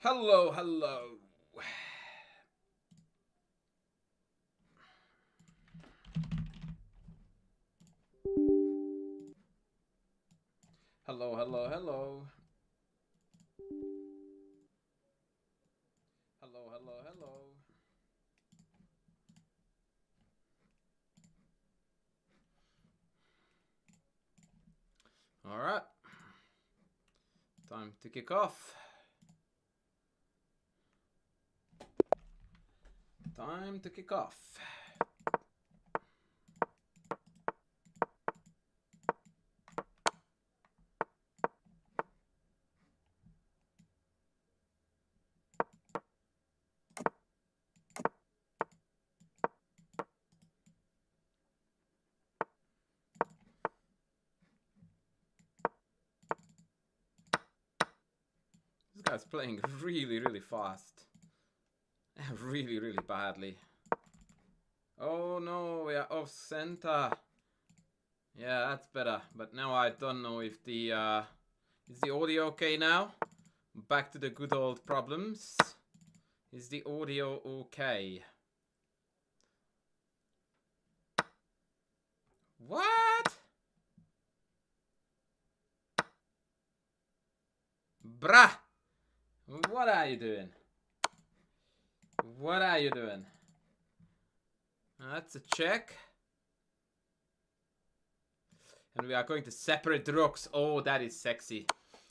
Hello, hello. Hello, hello, hello. Hello, hello, hello. All right. Time to kick off. Time to kick off. This guy's playing really, really fast. Really, really badly. Oh no, we are off center. Yeah, that's better. But now I don't know if the is the audio okay now? Back to the good old problems. Is the audio okay? What? Bruh! What are you doing? What are you doing? That's a check. And we are going to separate the rocks. Oh, that is sexy.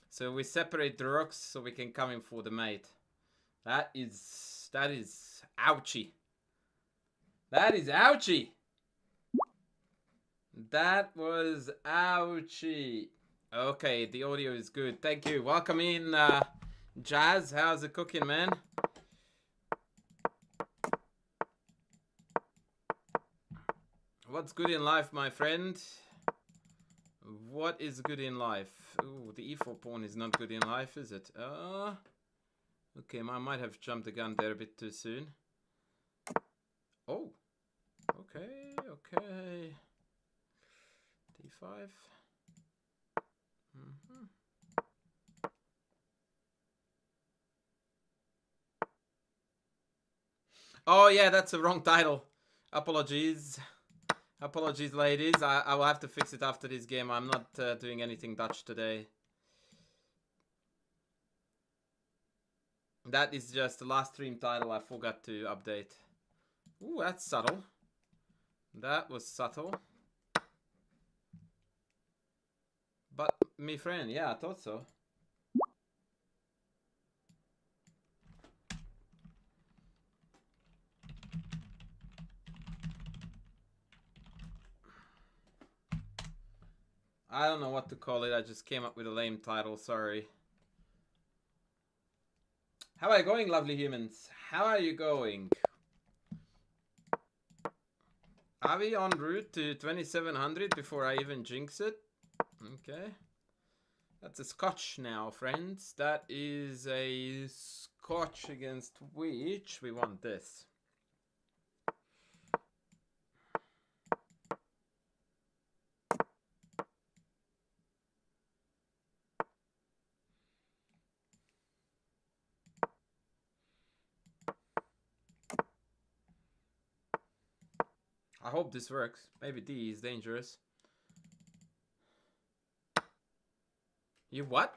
So we separate the rocks so we can come in for the mate. That is ouchy. That is ouchy. That was ouchy. Okay, the audio is good. Thank you. Welcome in, Jazz. How's it cooking, man? What's good in life, my friend? What is good in life? Ooh, the e4 pawn is not good in life, is it? Okay, I might have jumped the gun there a bit too soon. Oh, okay, okay. D5. Oh yeah, that's the wrong title. Apologies. Apologies, ladies. I will have to fix it after this game. I'm not doing anything Dutch today. That is just the last stream title I forgot to update. Ooh, that's subtle. That was subtle. But, me friend, yeah, I thought so. I don't know what to call it. I just came up with a lame title. Sorry. How are you going, lovely humans? How are you going? Are we en route to 2700 before I even jinx it? Okay. That's a scotch now, friends. That is a scotch against which we want this. I hope this works. Maybe D is dangerous. You what?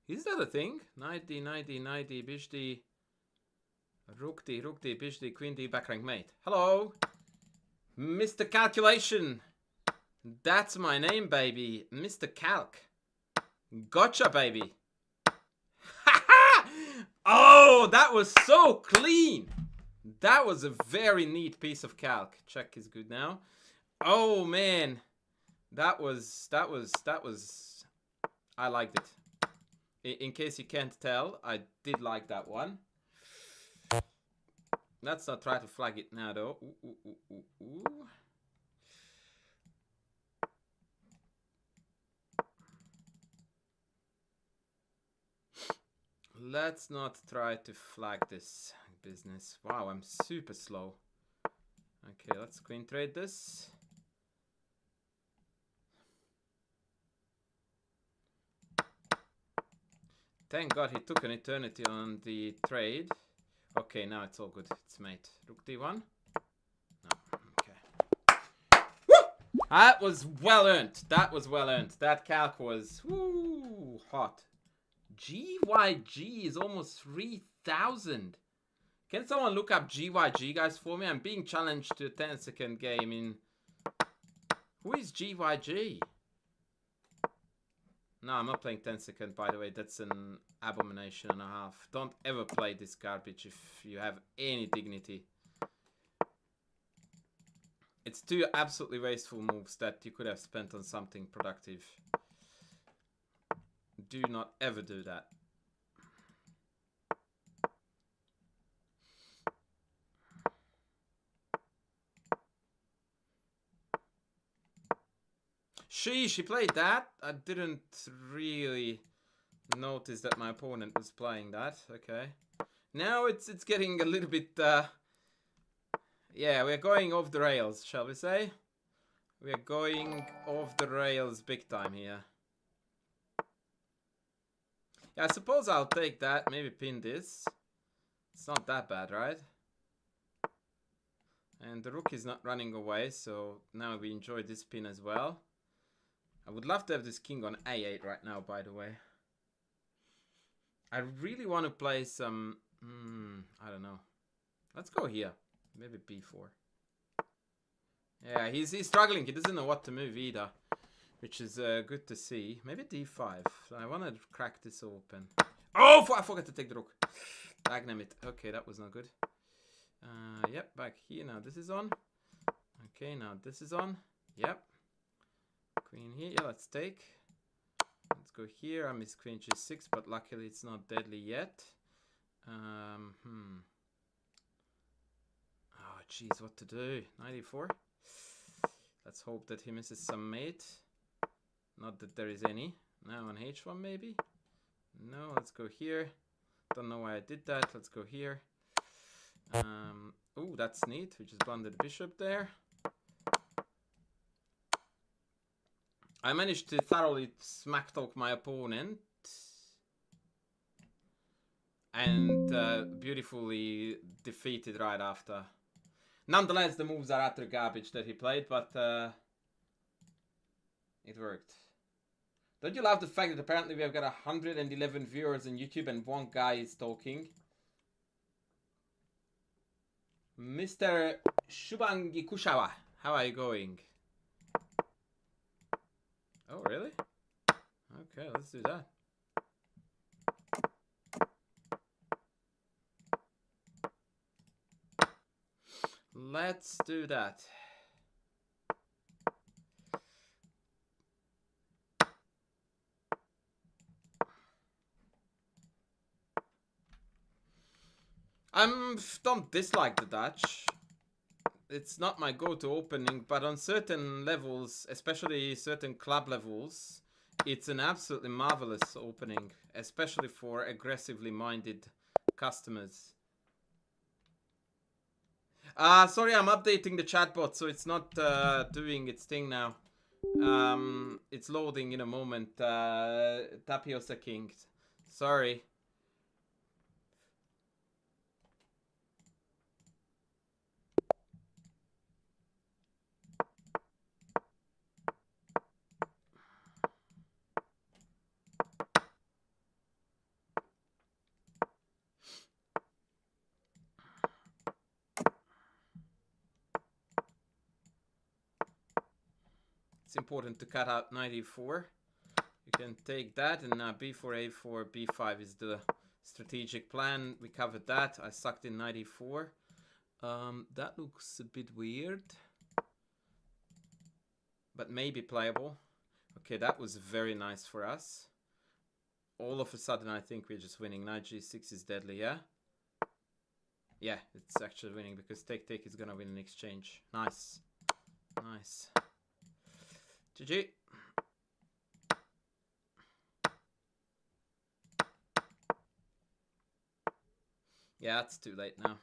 Is that a thing? Knight D, Knight D, Knight D, Bish D, Rook D, Rook D, Bish D, Queen D, backrank mate. Hello! Mr. Calculation! That's my name, baby. Mr. Calc. Gotcha, baby. Oh, that was so clean. That was a very neat piece of calc. Check is good now. Oh man, that was. I liked it. In case you can't tell, I did like that one. Let's not try to flag it now, though. Ooh. Let's not try to flag this business. Wow, I'm super slow. Okay, let's queen trade this. Thank God he took an eternity on the trade. Okay, now it's all good. It's mate. Rook d1. No. Okay. Woo! That was well earned. That was well earned. That calc was hot. GYG is almost 3,000. Can someone look up GYG, guys, for me? I'm being challenged to a 10-second game in... Who is GYG? No, I'm not playing 10-second, by the way. That's an abomination and a half. Don't ever play this garbage if you have any dignity. It's two absolutely wasteful moves that you could have spent on something productive. Do not ever do that. She played that. I didn't really notice that my opponent was playing that. Okay. Now it's getting a little bit yeah, we're going off the rails, shall we say? We're going off the rails big time here. Yeah, I suppose I'll take that, maybe pin this. It's not that bad, right? And the rook is not running away, so now we enjoy this pin as well. I would love to have this king on a8 right now, by the way. I really want to play some... I don't know. Let's go here. Maybe b4. Yeah, he's struggling. He doesn't know what to move either. Which is good to see. Maybe d5. I want to crack this open. Oh, I forgot to take the rook. Dagnam it. Okay, that was not good. Yep, back here. Now this is on. Okay, now this is on. Yep. Queen here. Yeah, let's take. Let's go here. I miss queen g6, but luckily it's not deadly yet. Oh, jeez, what to do? 94. Let's hope that he misses some mate. Not that there is any. Now on h1 maybe? No, let's go here. Don't know why I did that. Let's go here. Oh, that's neat. We just blundered the bishop there. I managed to thoroughly smack talk my opponent. And beautifully defeated right after. Nonetheless, the moves are utter garbage that he played, but it worked. Don't you love the fact that apparently we have got 111 viewers on YouTube and one guy is talking? Mr. Shubangi Kushawa, how are you going? Oh, really? Okay, let's do that. Let's do that. Don't dislike the Dutch. It's not my go-to opening, but on certain levels, especially certain club levels, it's an absolutely marvelous opening, especially for aggressively minded customers. Sorry, I'm updating the chatbot, so it's not doing its thing now. It's loading in a moment. Tapiosa King. Sorry. It's important to cut out 94. You can take that, and now b4, a4, b5 is the strategic plan. We covered that. I sucked in 94. That looks a bit weird, but maybe playable. Okay, that was very nice for us. All of a sudden, I think we're just winning. Knight g6 is deadly, yeah? Yeah, it's actually winning because take is gonna win an exchange. Nice. Nice. GG. Yeah, it's too late now.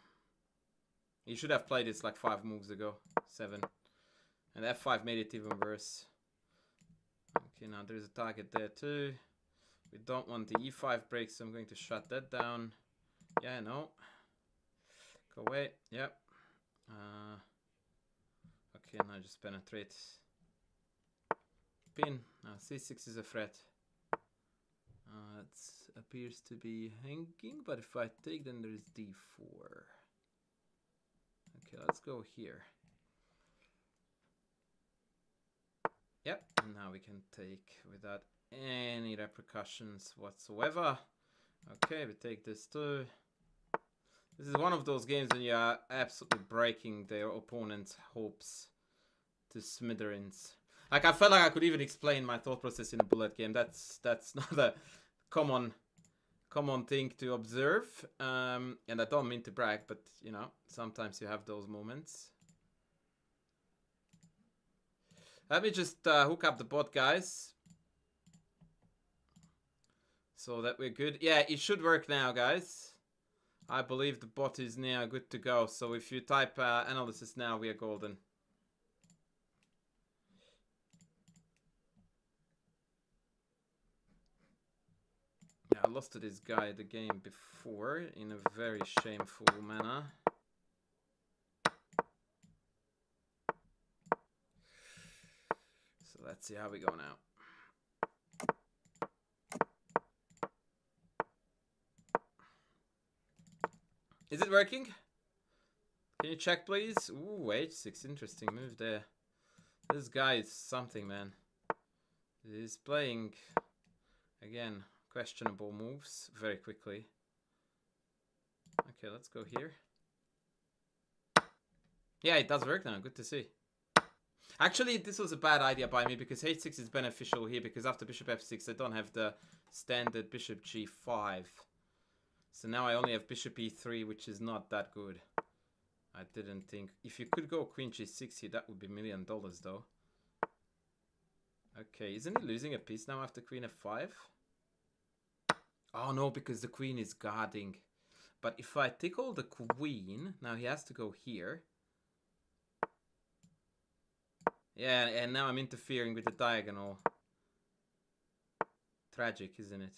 You should have played this like 5 moves ago. 7. And f5 made it even worse. Okay, now there's a target there too. We don't want the e5 break, so I'm going to shut that down. Yeah, no. Go away. Yep. Okay, now just penetrate. Pin. C6 is a threat. It appears to be hanging, but if I take, then there is d4. Okay, let's go here. Yep, and now we can take without any repercussions whatsoever. Okay, we take this too. This is one of those games when you are absolutely breaking their opponent's hopes to smithereens. Like, I felt like I could even explain my thought process in a bullet game. That's not a common thing to observe. And I don't mean to brag, but you know, sometimes you have those moments. Let me just hook up the bot, guys, so that we're good. Yeah, it should work now, guys. I believe the bot is now good to go. So if you type analysis now, we are golden. Yeah, I lost to this guy the game before in a very shameful manner. So let's see how we go now. Is it working? Can you check, please? Ooh, h6, interesting move there. This guy is something, man. He's playing, again, questionable moves very quickly. Okay, let's go here. Yeah, it does work now. Good to see. Actually, this was a bad idea by me because h6 is beneficial here because after bishop f6, I don't have the standard bishop g5. So now I only have bishop e3, which is not that good. I didn't think. If you could go queen g6 here, that would be $1 million though. Okay, isn't he losing a piece now after queen f5? Oh no, because the queen is guarding. But if I tickle the queen, now he has to go here. Yeah, and now I'm interfering with the diagonal. Tragic, isn't it?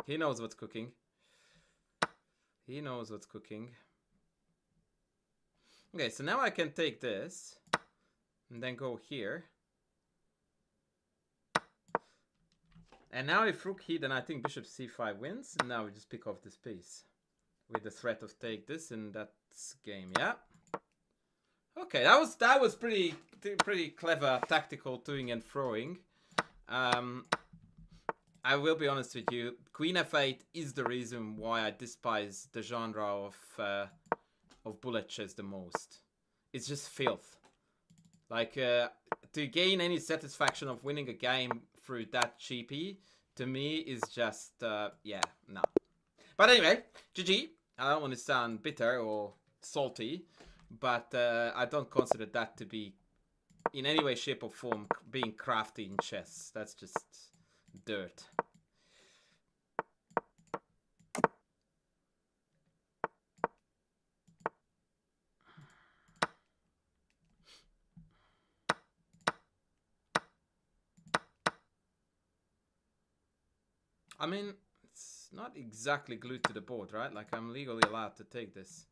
He knows what's cooking. He knows what's cooking. Okay, so now I can take this and then go here. And now if rook here, then I think bishop c5 wins. And now we just pick off this piece with the threat of take this, and that's game. Yeah. Okay, that was pretty clever tactical toing and throwing. I will be honest with you. Queen f8 is the reason why I despise the genre of bullet chess the most. It's just filth. Like, to gain any satisfaction of winning a game through that cheapy, to me, is just, yeah, no. But anyway, GG. I don't want to sound bitter or salty, but I don't consider that to be, in any way, shape, or form, being crafty in chess. That's just dirt. I mean, it's not exactly glued to the board, right? Like, I'm legally allowed to take this.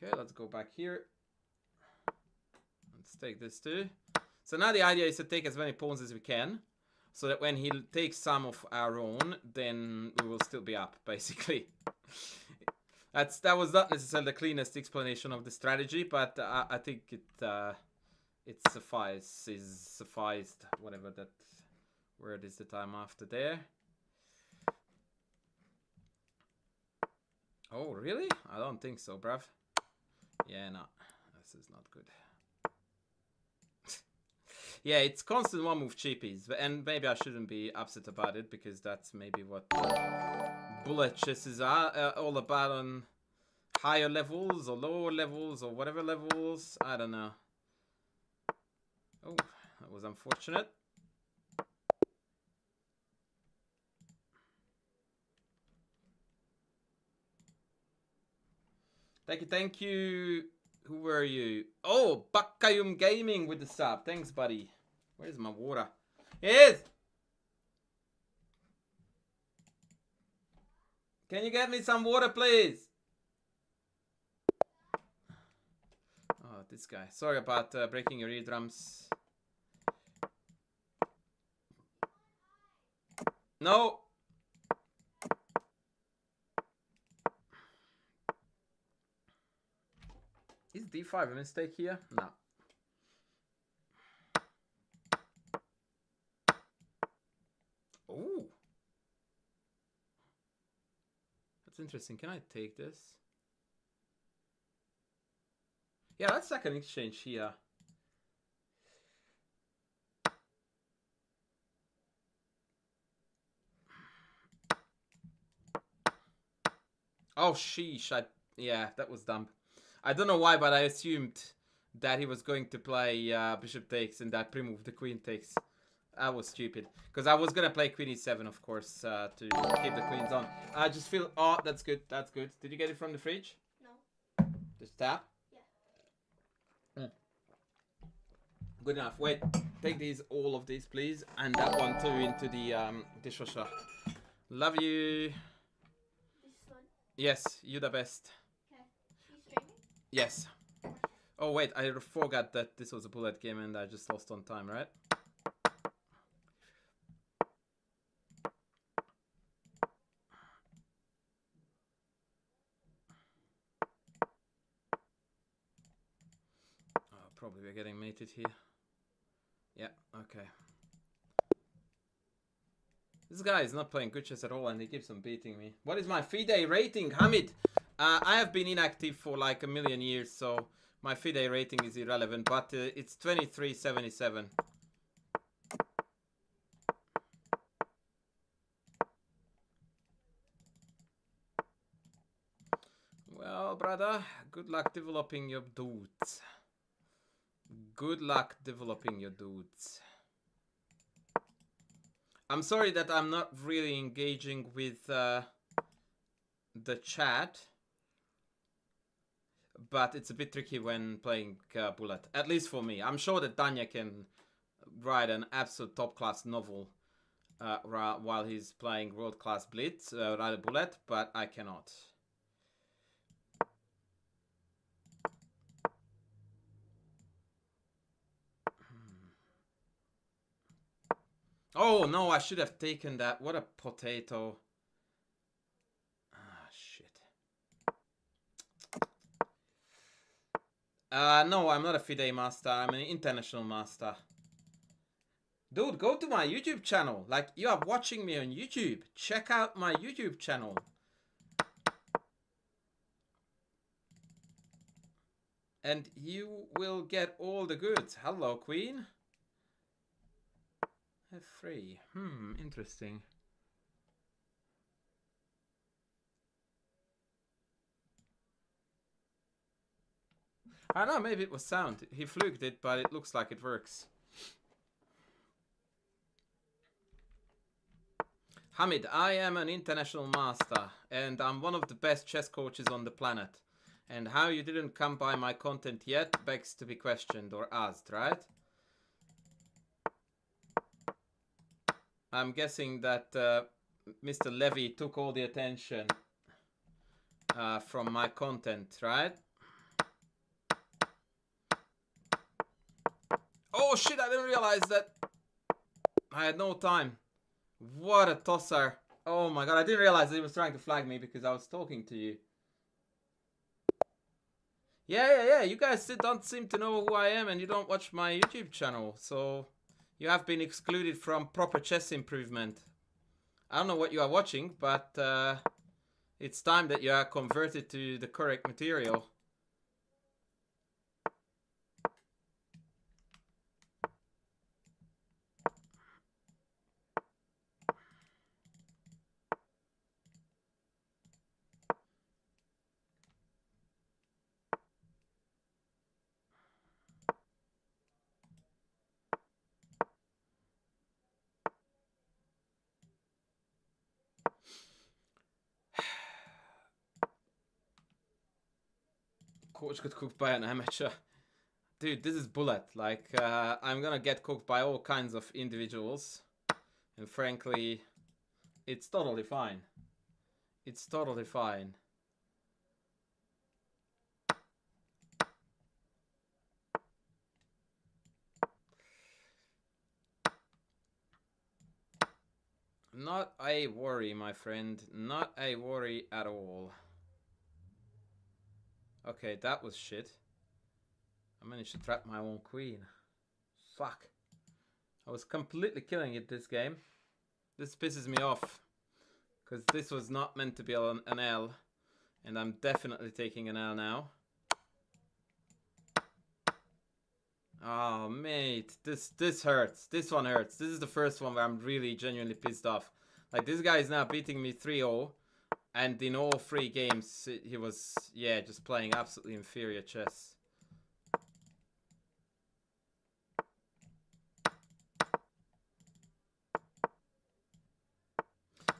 Okay, let's go back here. Let's take this too. So now the idea is to take as many pawns as we can, so that when he takes some of our own, then we will still be up, basically. That was not necessarily the cleanest explanation of the strategy, but I think it sufficed, whatever that word is the time after there. Oh, really? I don't think so, bruv. Yeah, no. This is not good. Yeah, it's constant one move cheapies, and maybe I shouldn't be upset about it, because that's maybe what bullet chesses are all about on higher levels or lower levels or whatever levels. I don't know. Oh, that was unfortunate. Thank you. Who were you? Oh, Bakkayum Gaming with the sub. Thanks, buddy. Where's my water? He is! Can you get me some water, please? Oh, this guy. Sorry about breaking your eardrums. No! Is d5 a mistake here? No. Oh! That's interesting. Can I take this? Yeah, that's like an exchange here. Oh, sheesh. Yeah, that was dumb. I don't know why, but I assumed that he was going to play bishop takes and that pre-move the queen takes. That was stupid. Because I was going to play queen e7, of course, to keep the queens on. I just feel... Oh, that's good. That's good. Did you get it from the fridge? No. Just tap? Yeah. Good enough. Wait, take these, all of these, please. And that one too into the dishwasher. Love you. This one? Yes, you the best. Okay. You streaming? Yes. Oh wait, I forgot that this was a bullet game and I just lost on time, right? Oh, probably we're getting mated here. Yeah, okay. This guy is not playing good chess at all and he keeps on beating me. What is my FIDE rating, Hamid? I have been inactive for like a million years, so my FIDE rating is irrelevant, but it's 2377. Well, brother, good luck developing your dudes. Good luck developing your dudes. I'm sorry that I'm not really engaging with the chat, but it's a bit tricky when playing bullet, at least for me. I'm sure that Tanya can write an absolute top-class novel while he's playing world-class blitz, write a bullet, but I cannot. Oh no, I should have taken that. What a potato. Ah, shit. No, I'm not a FIDE master. I'm an international master. Dude, go to my YouTube channel. Like, you are watching me on YouTube. Check out my YouTube channel. And you will get all the goods. Hello, Queen. F3. Interesting. I don't know, maybe it was sound. He fluked it, but it looks like it works. Hamid, I am an international master, and I'm one of the best chess coaches on the planet. And how you didn't come by my content yet begs to be questioned or asked, right? I'm guessing that Mr. Levy took all the attention from my content, right? Oh shit, I didn't realize that I had no time. What a tosser. Oh my god, I didn't realize that he was trying to flag me because I was talking to you. Yeah, you guys don't seem to know who I am and you don't watch my YouTube channel, so you have been excluded from proper chess improvement. I don't know what you are watching, but it's time that you are converted to the correct material. Coach got cooked by an amateur. dude, this is bullet. Like, I'm gonna get cooked by all kinds of individuals. And frankly, it's totally fine. It's totally fine. Not a worry, my friend. Not a worry at all. Okay, that was shit. I managed to trap my own queen. Fuck. I was completely killing it this game. This pisses me off. Because this was not meant to be an L. And I'm definitely taking an L now. Oh, mate. This hurts. This one hurts. This is the first one where I'm really genuinely pissed off. Like, this guy is now beating me 3-0. And in all 3 games, he was, yeah, just playing absolutely inferior chess.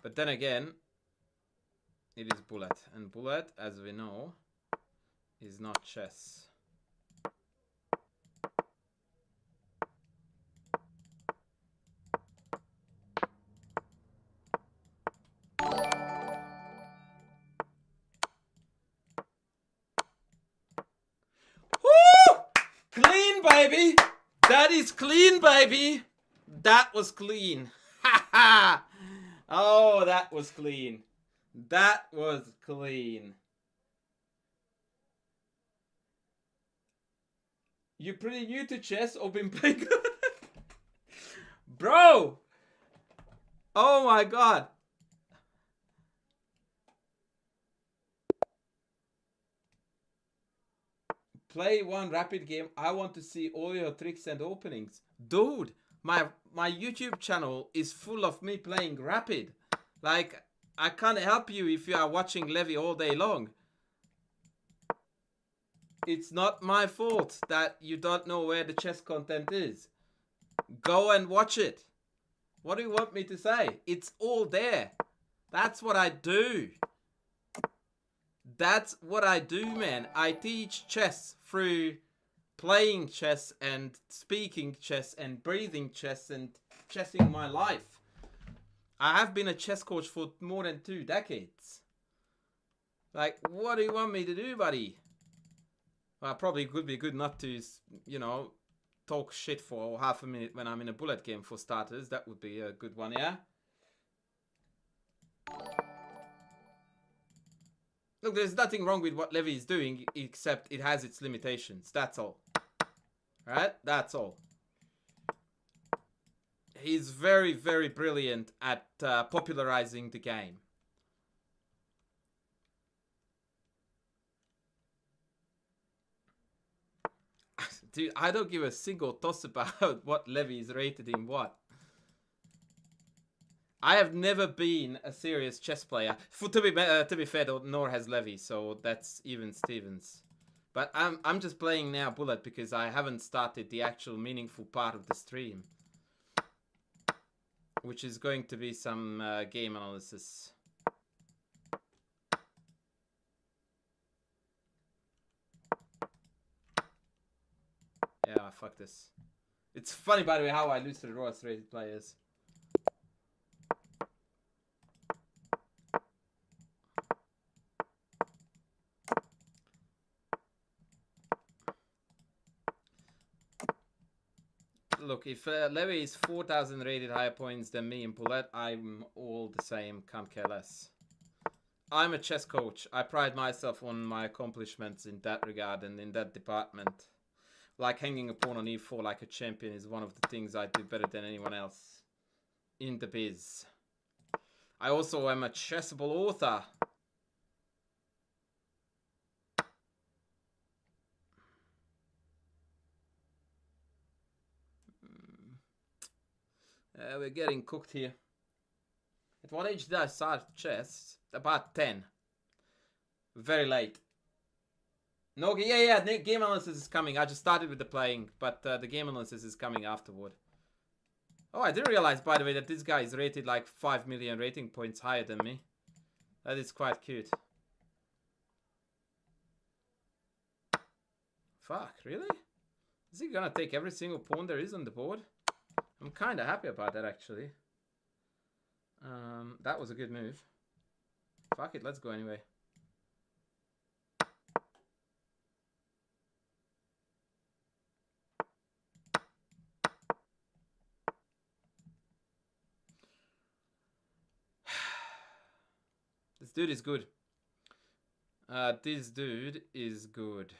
But then again, it is bullet. And bullet, as we know, is not chess. Woo! Clean, baby! That is clean, baby! That was clean. Ha ha! Oh, that was clean. That was clean. You pretty new to chess or been playing? Bro! Oh my god. Play one rapid game. I want to see all your tricks and openings. Dude, my YouTube channel is full of me playing rapid. Like, I can't help you if you are watching Levy all day long. It's not my fault that you don't know where the chess content is. Go and watch it. What do you want me to say? It's all there. That's what I do. That's what I do, man. I teach chess through playing chess and speaking chess and breathing chess and chessing my life. I have been a chess coach for more than 2 decades. Like, what do you want me to do, buddy? Well, probably could be good not to, you know, talk shit for half a minute when I'm in a bullet game for starters. That would be a good one, yeah? Look, there's nothing wrong with what Levy is doing, except it has its limitations. That's all. Right? That's all. He's very, very brilliant at popularizing the game. Dude, I don't give a single toss about what Levy is rated in what. I have never been a serious chess player. To be fair, nor has Levy, so that's even Stevens. But I'm just playing now bullet because I haven't started the actual meaningful part of the stream, which is going to be some game analysis. Yeah, fuck this. It's funny, by the way, how I lose to the lowest rated players. Look, if Levy is 4,000 rated higher points than me in bullet, I'm all the same, can't care less. I'm a chess coach. I pride myself on my accomplishments in that regard and in that department. Like hanging a pawn on e4 like a champion is one of the things I do better than anyone else in the biz. I also am a chessable author. We're getting cooked here. At what age did I start chess? About 10. Very late. No, yeah, game analysis is coming. I just started with the playing, but the game analysis is coming afterward. Oh, I didn't realize, by the way, that this guy is rated like 5 million rating points higher than me. That is quite cute. Fuck, really? Is he gonna take every single pawn there is on the board? I'm kind of happy about that, actually. That was a good move. Fuck it, let's go anyway. This dude is good. This dude is good.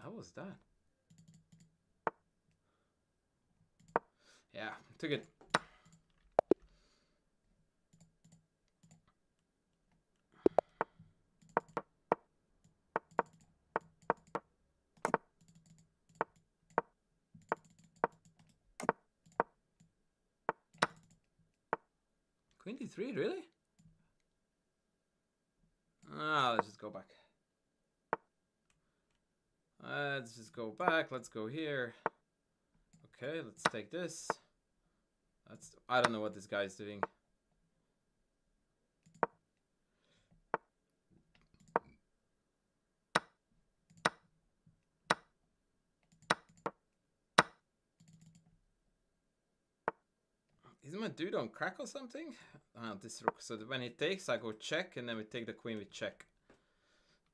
How was that? Yeah, took it. Queen d3, really? Let's just go back. Let's just go back. Let's go here. Okay, let's take this. I don't know what this guy's doing. Isn't my dude on crack or something? This rook. So when he takes, I go check, and then we take the queen with check.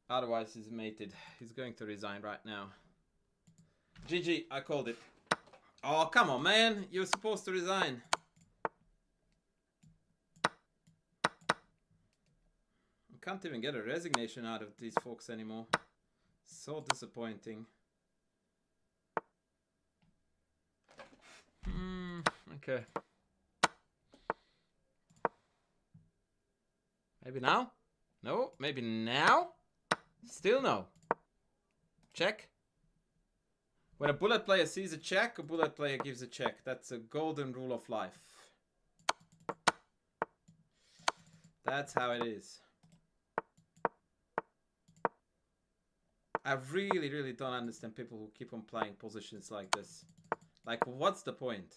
Otherwise, he's mated. He's going to resign right now. GG, I called it. Oh, come on, man. You're supposed to resign. I can't even get a resignation out of these folks anymore. So disappointing. Okay. Maybe now? No, maybe now? Still no. Check. When a bullet player sees a check, a bullet player gives a check. That's a golden rule of life. That's how it is. I really, really don't understand people who keep on playing positions like this. Like, what's the point?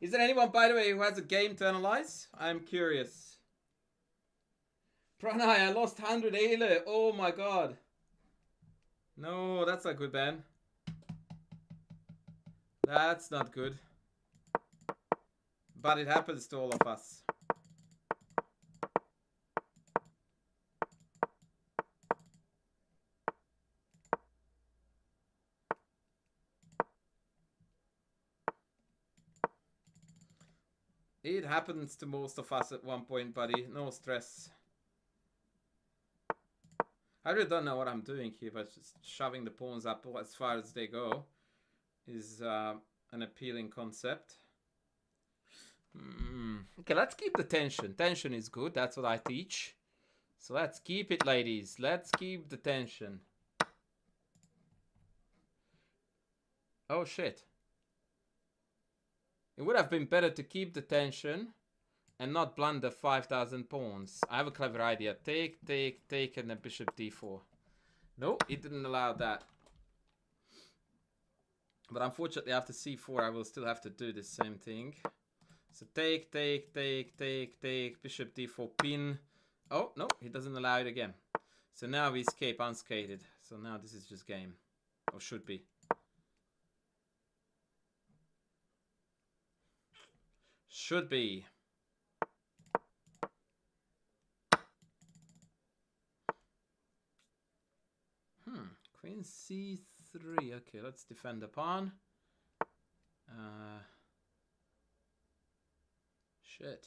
Is there anyone, by the way, who has a game to analyze? I'm curious. Pranay, I lost 100 ele. Oh my god. No, that's not good, Ben. That's not good. But it happens to all of us. It happens to most of us at one point, buddy. No stress. I really don't know what I'm doing here, but just shoving the pawns up as far as they go is an appealing concept. Okay, let's keep the tension. Tension is good. That's what I teach. So let's keep it, ladies. Let's keep the tension. Oh, shit. It would have been better to keep the tension and not blunder 5,000 pawns. I have a clever idea. Take, and then bishop d4. No, it didn't allow that. But unfortunately, after c4, I will still have to do the same thing. So take, bishop d4 pin. Oh, no, he doesn't allow it again. So now we escape unscathed. So now this is just game. Or should be. Should be. Queen c3. Okay, let's defend the pawn. Shit.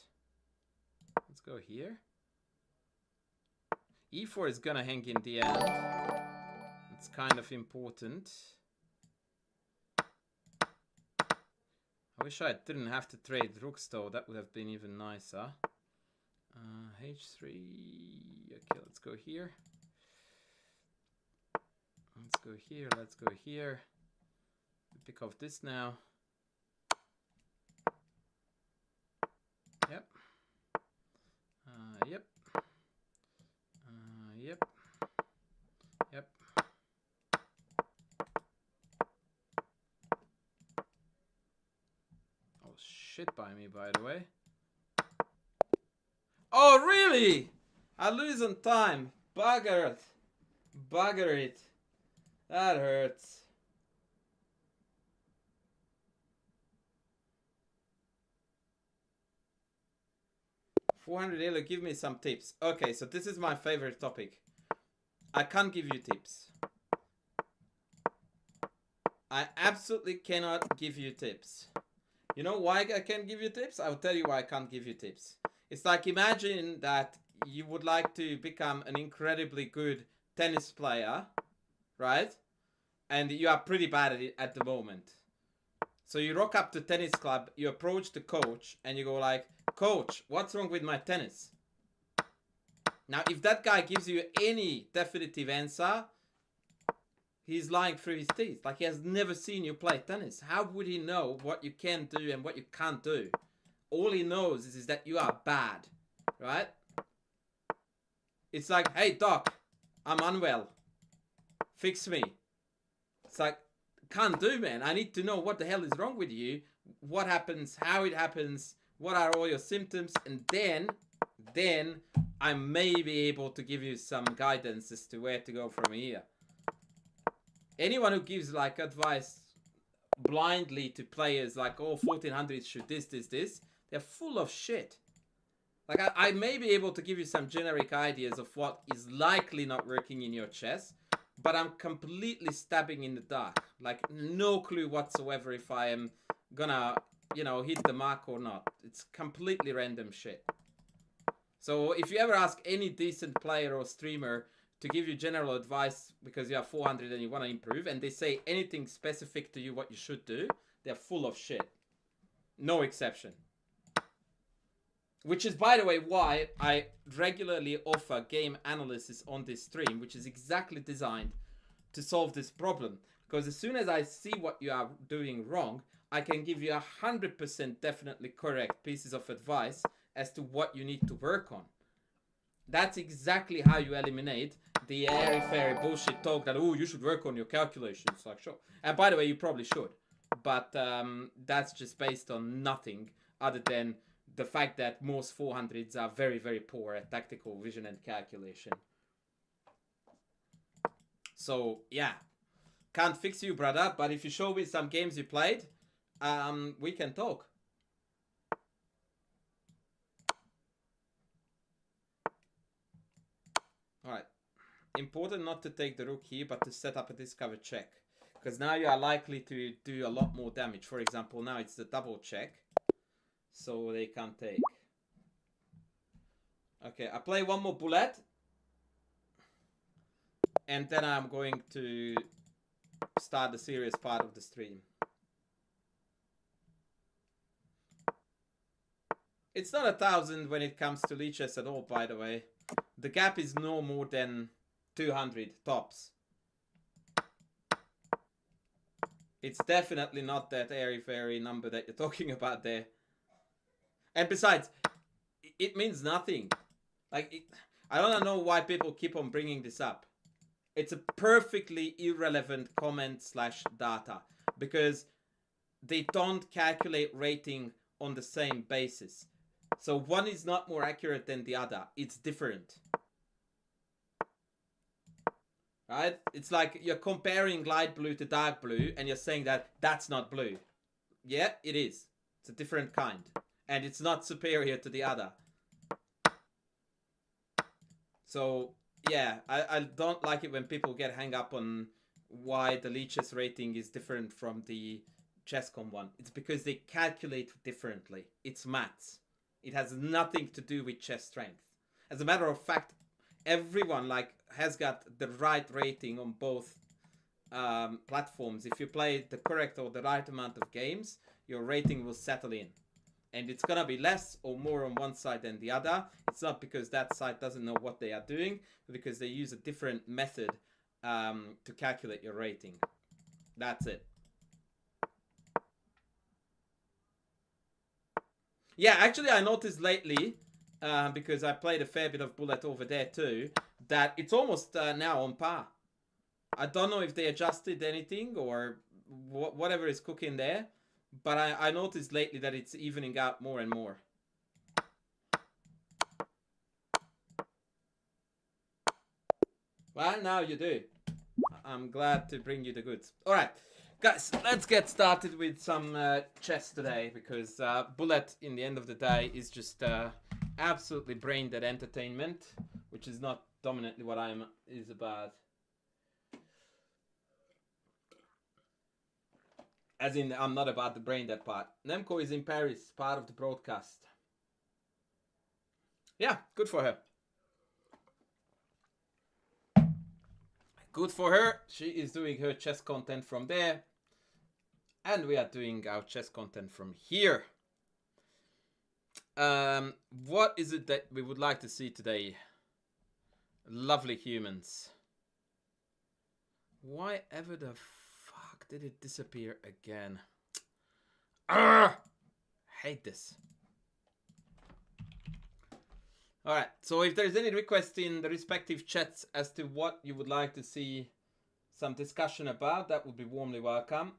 Let's go here. e4 is gonna hang in the end. It's kind of important. I wish I didn't have to trade rooks though. That would have been even nicer. h3. Okay, let's go here. Let's go here. Let's go here. Pick off this now. shit by me, by the way. Oh, really? I lose on time. Bugger it. Bugger it. That hurts. $400, give me some tips. Okay, so this is my favorite topic. I can't give you tips. I absolutely cannot give you tips. You know why I can't give you tips? I'll tell you why I can't give you tips. It's like, imagine that you would like to become an incredibly good tennis player, right? And you are pretty bad at it at the moment. So you rock up to tennis club, you approach the coach, and you go like, "Coach, what's wrong with my tennis?" Now, if that guy gives you any definitive answer, he's lying through his teeth. Like, he has never seen you play tennis. How would he know what you can do and what you can't do? All he knows is that you are bad, right? It's like, "Hey, doc, I'm unwell. Fix me." It's like, can't do, man. I need to know what the hell is wrong with you, what happens, how it happens, what are all your symptoms, and then I may be able to give you some guidance as to where to go from here. Anyone who gives like advice blindly to players like, "Oh, 1400 should this, they're full of shit. Like, I may be able to give you some generic ideas of what is likely not working in your chess, but I'm completely stabbing in the dark. Like, no clue whatsoever if I am gonna, you know, hit the mark or not. It's completely random shit. So if you ever ask any decent player or streamer to give you general advice because you have 400 and you want to improve, and they say anything specific to you what you should do, they're full of shit. No exception. Which is, by the way, why I regularly offer game analysis on this stream, which is exactly designed to solve this problem. Because as soon as I see what you are doing wrong, I can give you 100% definitely correct pieces of advice as to what you need to work on. That's exactly how you eliminate the airy-fairy bullshit talk that, "Oh, you should work on your calculations." Like, sure. And by the way, you probably should. But that's just based on nothing other than the fact that most 400s are very, very poor at tactical vision and calculation. So, yeah. Can't fix you, brother, but if you show me some games you played, we can talk. Alright. Important not to take the rook here, but to set up a discover check. Because now you are likely to do a lot more damage. For example, now it's the double check. So they can't take. Okay, I play one more bullet. And then I'm going to start the serious part of the stream. It's not 1,000 when it comes to leeches at all, by the way. The gap is no more than 200 tops. It's definitely not that airy-fairy number that you're talking about there. And besides, it means nothing. Like, I don't know why people keep on bringing this up. It's a perfectly irrelevant comment/data because they don't calculate rating on the same basis. So one is not more accurate than the other. It's different. Right? It's like you're comparing light blue to dark blue and you're saying that that's not blue. Yeah, it is. It's a different kind. And it's not superior to the other. So, yeah, I don't like it when people get hung up on why the leeches rating is different from the chesscom one. It's because they calculate differently. It's maths. It has nothing to do with chess strength. As a matter of fact, everyone has got the right rating on both platforms. If you play the correct or the right amount of games, your rating will settle in. And it's gonna be less or more on one side than the other. It's not because that side doesn't know what they are doing, but because they use a different method to calculate your rating. That's it. Yeah, actually I noticed lately, because I played a fair bit of bullet over there too, that it's almost now on par. I don't know if they adjusted anything or whatever is cooking there, But I noticed lately that it's evening out more and more. Well, now you do. I'm glad to bring you the goods. Alright, guys, let's get started with some chess today, because Bullet, in the end of the day, is just absolutely brain-dead entertainment, which is not dominantly what I'm is about. As in, I'm not about the brain-dead part. Nemco is in Paris, part of the broadcast. Yeah, good for her. Good for her. She is doing her chess content from there. And we are doing our chess content from here. What is it that we would like to see today? Lovely humans. Why ever the fuck did it disappear again? Arrgh! Hate this. Alright, so if there's any request in the respective chats as to what you would like to see some discussion about, that would be warmly welcome.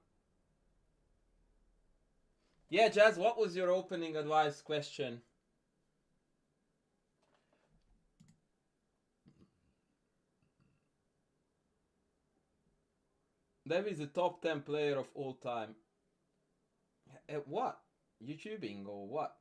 Yeah, Jazz, what was your opening advice question? Dev is the top 10 player of all time. What? YouTubing or what?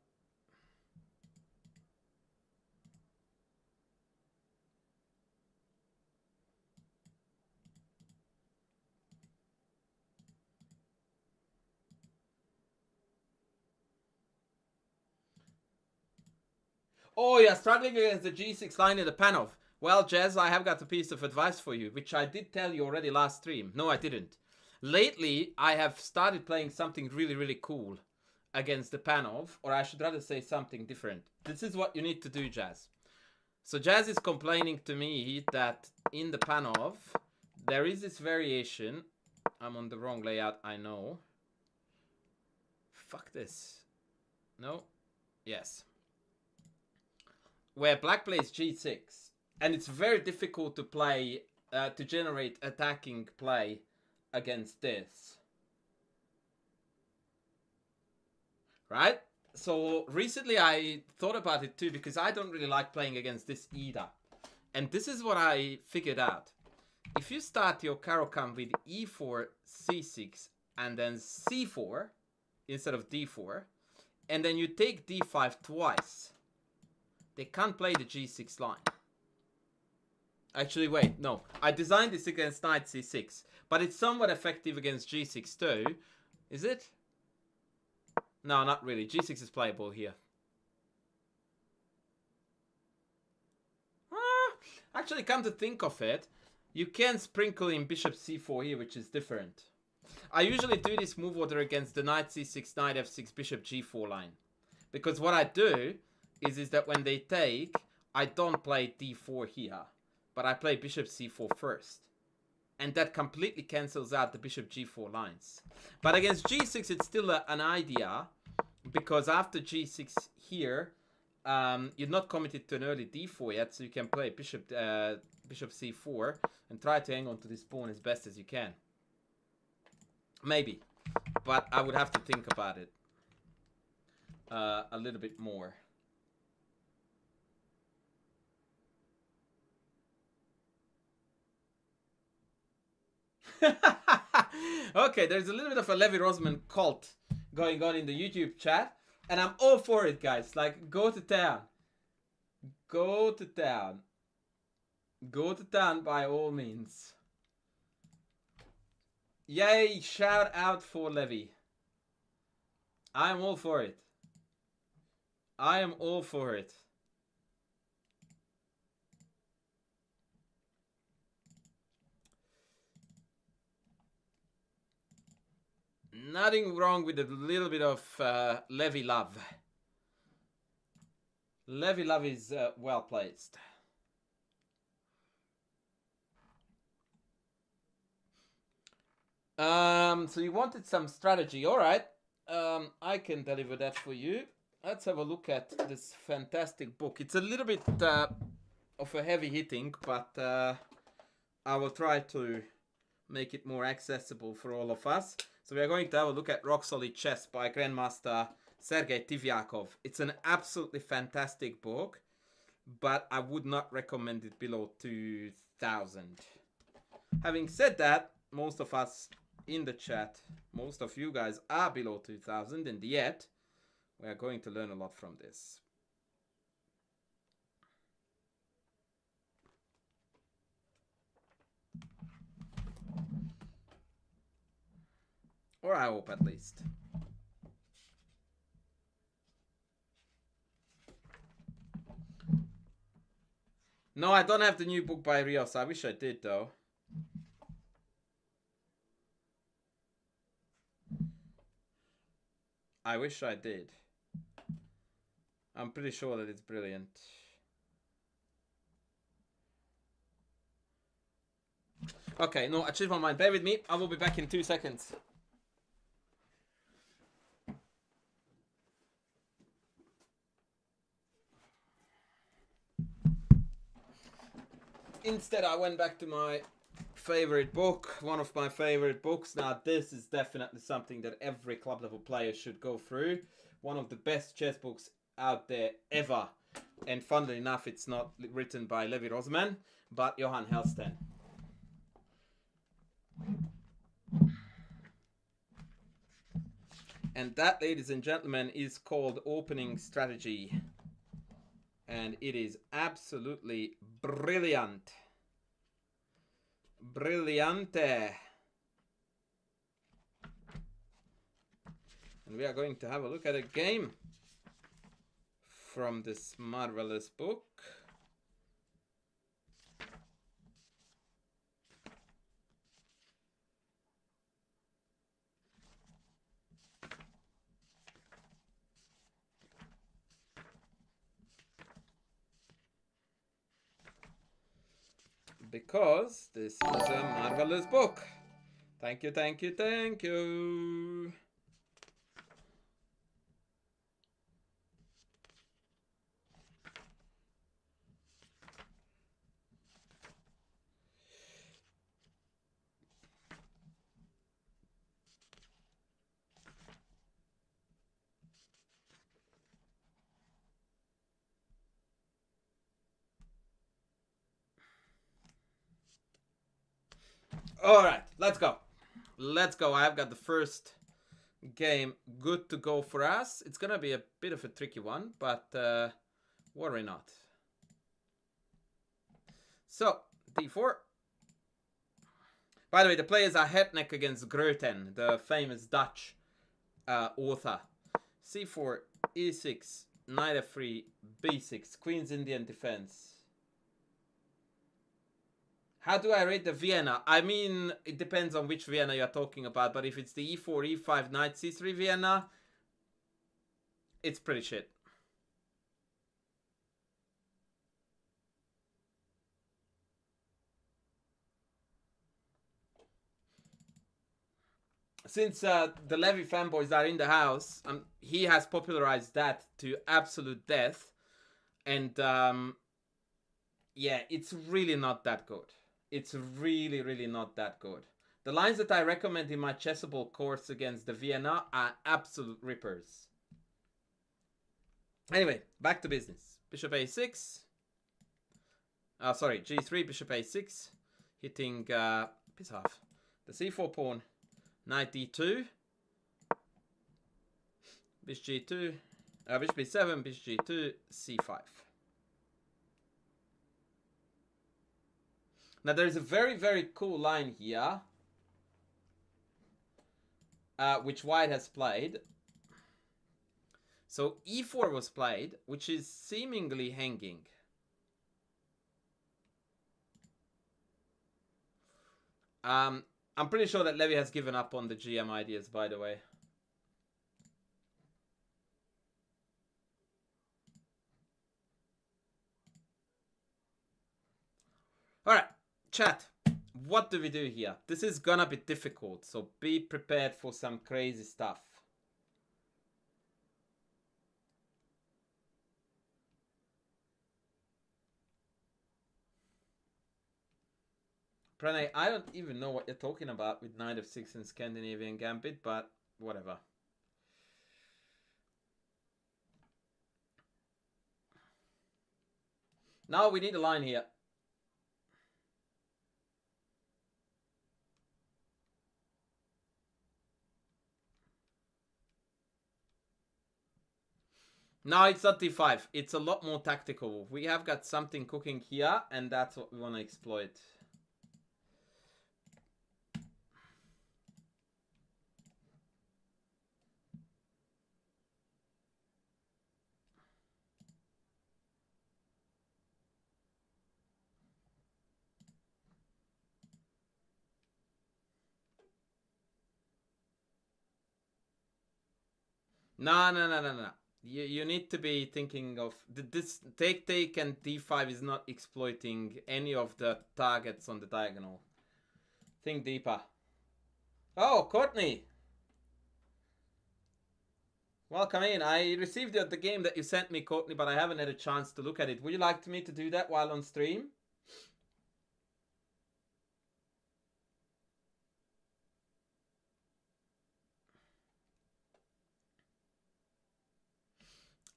Oh, you're struggling against the G6 line in the Panov. Well, Jez, I have got a piece of advice for you, which I did tell you already last stream. No, I didn't. Lately, I have started playing something really, really cool against the Panov, or I should rather say something different. This is what you need to do, Jazz. So Jazz is complaining to me that in the Panov, there is this variation. I'm on the wrong layout, I know. Fuck this. No? Yes. Where black plays G6, and it's very difficult to play, to generate attacking play against this. Right? So recently I thought about it too, because I don't really like playing against this either. And this is what I figured out. If you start your Caro-Kann with E4, C6, and then C4, instead of D4, and then you take D5 twice, they can't play the G6 line. Actually, wait, no. I designed this against Knight C6, but it's somewhat effective against G6 too. Is it? No, not really. G6 is playable here. Actually, come to think of it, you can sprinkle in Bishop C4 here, which is different. I usually do this move order against the Knight C6, Knight F6, Bishop G4 line. Because what I do is that when they take, I don't play D4 here, but I play Bishop C4 first. And that completely cancels out the Bishop G4 lines. But against G6, it's still an idea, because after G6 here, you're not committed to an early D4 yet, so you can play Bishop C4 and try to hang on to this pawn as best as you can. Maybe, but I would have to think about it a little bit more. Okay, there's a little bit of a Levi Rosman cult going on in the YouTube chat, and I'm all for it, guys. Like, go to town. Go to town. Go to town by all means. Yay, shout out for Levi. I'm all for it. I am all for it. Nothing wrong with a little bit of Levi love. Levi love is well placed. So you wanted some strategy, all right? I can deliver that for you. Let's have a look at this fantastic book. It's a little bit of a heavy hitting, but I will try to make it more accessible for all of us. So we are going to have a look at Rock Solid Chess by Grandmaster Sergei Tivyakov. It's an absolutely fantastic book, but I would not recommend it below 2000. Having said that, most of us in the chat, most of you guys are below 2000, and yet we are going to learn a lot from this. Or I hope, at least. No, I don't have the new book by Rios. I wish I did, though. I wish I did. I'm pretty sure that it's brilliant. Okay, no, I changed my mind. Bear with me. I will be back in 2 seconds. Instead, I went back to my favorite book, one of my favorite books. Now, this is definitely something that every club level player should go through. One of the best chess books out there ever. And funnily enough, it's not written by Levi Rosman, but Johan Helsten. And that, ladies and gentlemen, is called Opening Strategy. And it is absolutely brilliant. Brillante. And we are going to have a look at a game from this marvelous book. Because this is a marvelous book. Thank you, thank you, thank you. All right, let's go. Let's go. I've got the first game good to go for us. It's gonna be a bit of a tricky one, but worry not. So, d4. By the way, the players are Hetnek against Groten, the famous Dutch author. c4, e6, knight f3, b6, queen's Indian defense. How do I rate the Vienna? I mean, it depends on which Vienna you're talking about, but if it's the e4, e5, knight c3 Vienna, it's pretty shit. Since the Levy fanboys are in the house, he has popularized that to absolute death. And yeah, it's really not that good. It's really, really not that good. The lines that I recommend in my chessable course against the Vienna are absolute rippers. Anyway, back to business. Bishop a6. Sorry, g3, bishop a6. Hitting, piss off. The c4 pawn. Knight d2. Bishop g2. Bishop b7, bishop g2, c5. Now there's a very, very cool line here, which white has played. So e4 was played, which is seemingly hanging. I'm pretty sure that Levy has given up on the GM ideas, by the way. Alright, chat. What do we do here? This is gonna be difficult, so be prepared for some crazy stuff. Pranay, I don't even know what you're talking about with knight f6 and Scandinavian gambit, but whatever. Now we need a line here. No, it's not d5. It's a lot more tactical. We have got something cooking here, and that's what we want to exploit. No. You need to be thinking of this take and d5 is not exploiting any of the targets on the diagonal. Think deeper. Oh, Courtney! Welcome in. I received the game that you sent me, Courtney, but I haven't had a chance to look at it. Would you like me to do that while on stream?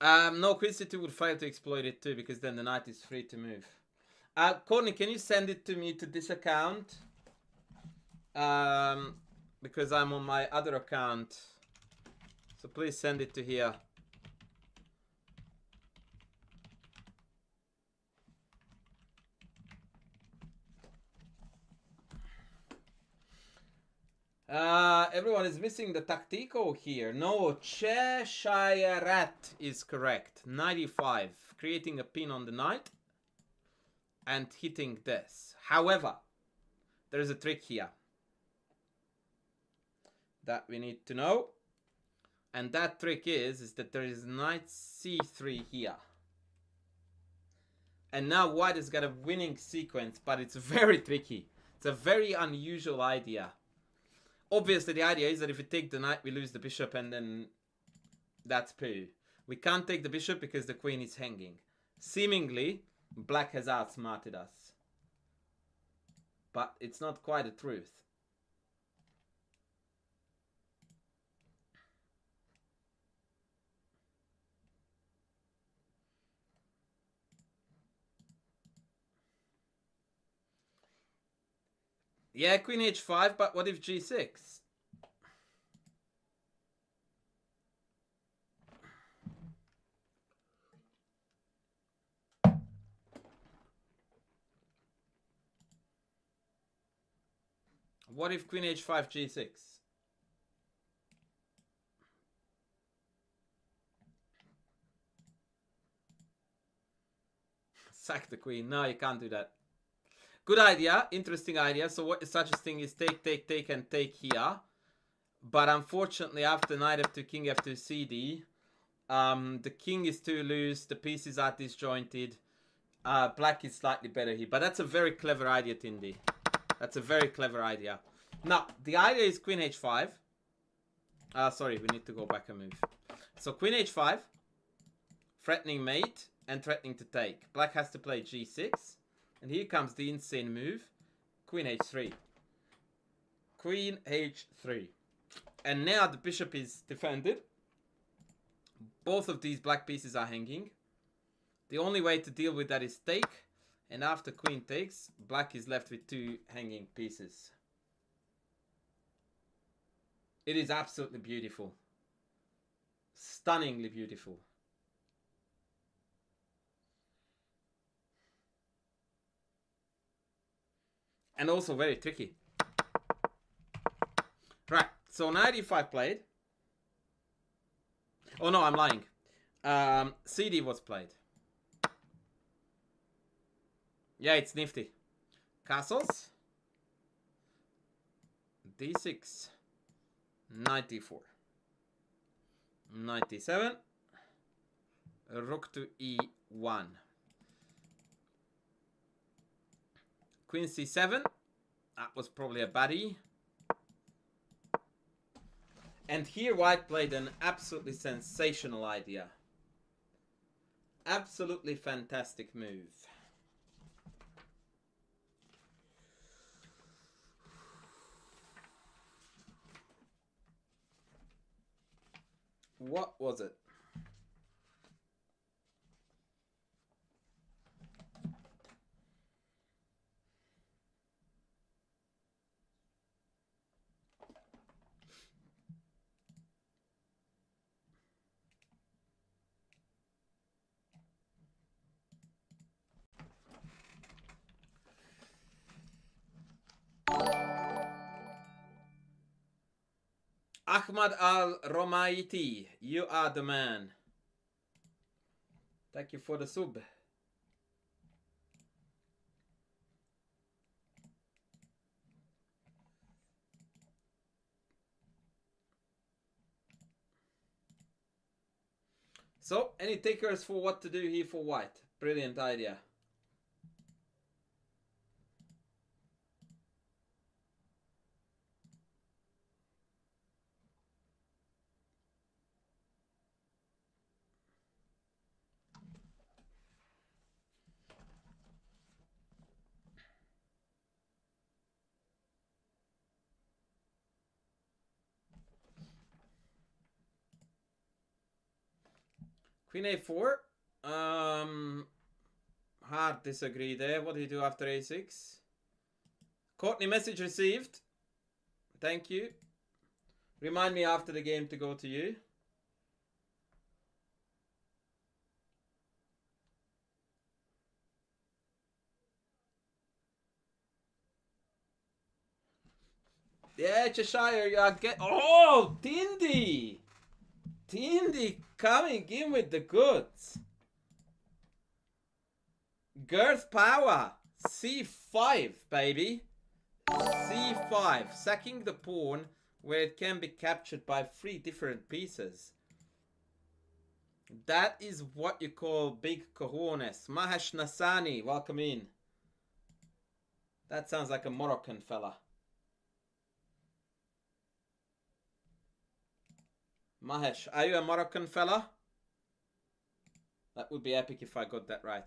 No, Queen C2 would fail to exploit it too, because then the knight is free to move. Courtney, can you send it to me to this account? Because I'm on my other account. So please send it to here. Everyone is missing the tactico here. No, Cheshire Rat is correct. 95. Creating a pin on the knight. And hitting this. However, there is a trick here that we need to know. And that trick is that there is knight c3 here. And now white has got a winning sequence, but it's very tricky. It's a very unusual idea. Obviously, the idea is that if we take the knight, we lose the bishop, and then that's poo. We can't take the bishop because the queen is hanging. Seemingly, black has outsmarted us. But it's not quite the truth. Yeah, queen h5, but what if g6? What if queen h5, g6? Sack the queen. No, you can't do that. Good idea. Interesting idea. So what such a thing is take, and take here. But unfortunately, after knight f2, king f2, cd, the king is too loose. The pieces are disjointed. Black is slightly better here. But that's a very clever idea, Tindy. That's a very clever idea. Now, the idea is queen h5. Sorry, we need to go back a move. So queen h5. Threatening mate and threatening to take. Black has to play g6. And here comes the insane move. Queen h3. Queen h3. And now the bishop is defended. Both of these black pieces are hanging. The only way to deal with that is take. And after queen takes, black is left with two hanging pieces. It is absolutely beautiful. Stunningly beautiful. And also very tricky. Right, so knight e5 played. Oh no, I'm lying. CD was played. Yeah, it's nifty. Castles. D6. 94. 97. Rook to E1. Queen C7. That was probably a baddie. And here white played an absolutely sensational idea. Absolutely fantastic move. What was it? Ahmad Al-Romaiti, you are the man. Thank you for the sub. So, any takers for what to do here for white? Brilliant idea. Queen A4. Hard disagree there. What do you do after A6? Courtney, message received. Thank you. Remind me after the game to go to you. Yeah, Cheshire, you get. Oh, Tindy! Tindy coming in with the goods. Girth power. C5, baby. C5. Sacking the pawn where it can be captured by 3 different pieces. That is what you call big cojones. Mahesh Nassani, welcome in. That sounds like a Moroccan fella. Mahesh, are you a Moroccan fella? That would be epic if I got that right.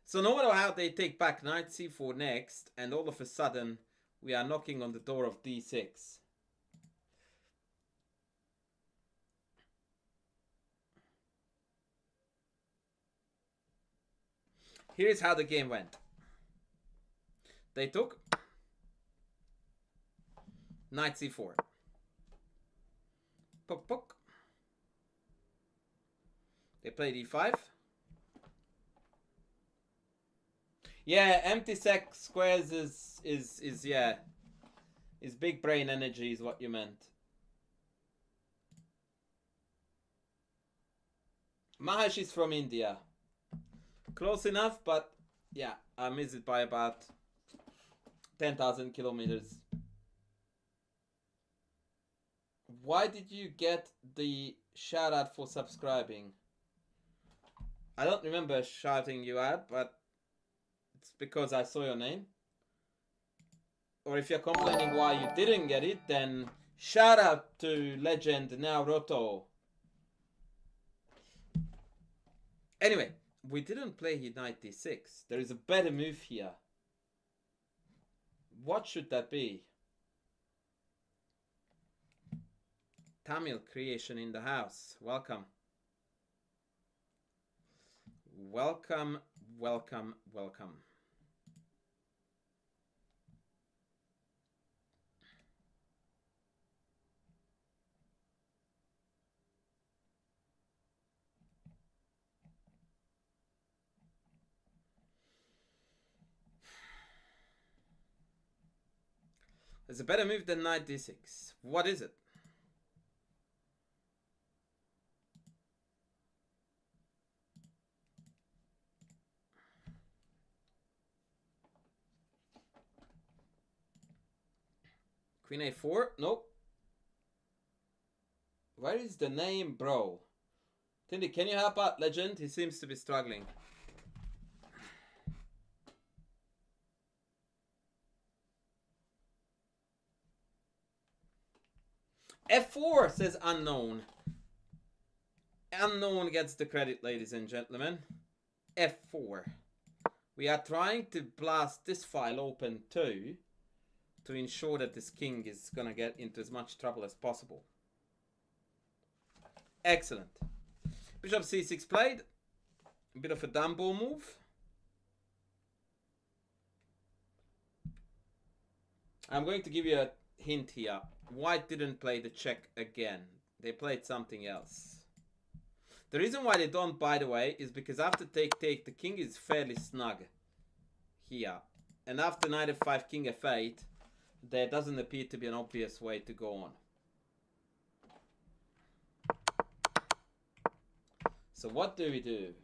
So no matter how they take back knight c4 next, and all of a sudden we are knocking on the door of d6. Here's how the game went. They took knight c4. Poke, poke. They played e5. Yeah, empty sec squares is yeah. Is big brain energy is what you meant. Mahesh is from India. Close enough, but yeah, I miss it by about 10,000 kilometers. Why did you get the shout out for subscribing? I don't remember shouting you out, but it's because I saw your name. Or if you're complaining why you didn't get it, then shout out to legend Naruto. Anyway, we didn't play here knight d6. There is a better move here. What should that be? Tamil creation in the house. Welcome. Welcome, welcome, welcome. There's a better move than knight d6. What is it? Queen a4? Nope. Where is the name, bro? Tindy, can you help out legend? He seems to be struggling. F4 says unknown. Unknown gets the credit, ladies and gentlemen. F4. We are trying to blast this file open too, to ensure that this king is gonna get into as much trouble as possible. Excellent. Bishop c6 played. A bit of a dumb-ball move. I'm going to give you a hint here. White didn't play the check again. They played something else. The reason why they don't, by the way, is because after take, the king is fairly snug here. And after knight f5, king f8, there doesn't appear to be an obvious way to go on. So what do we do?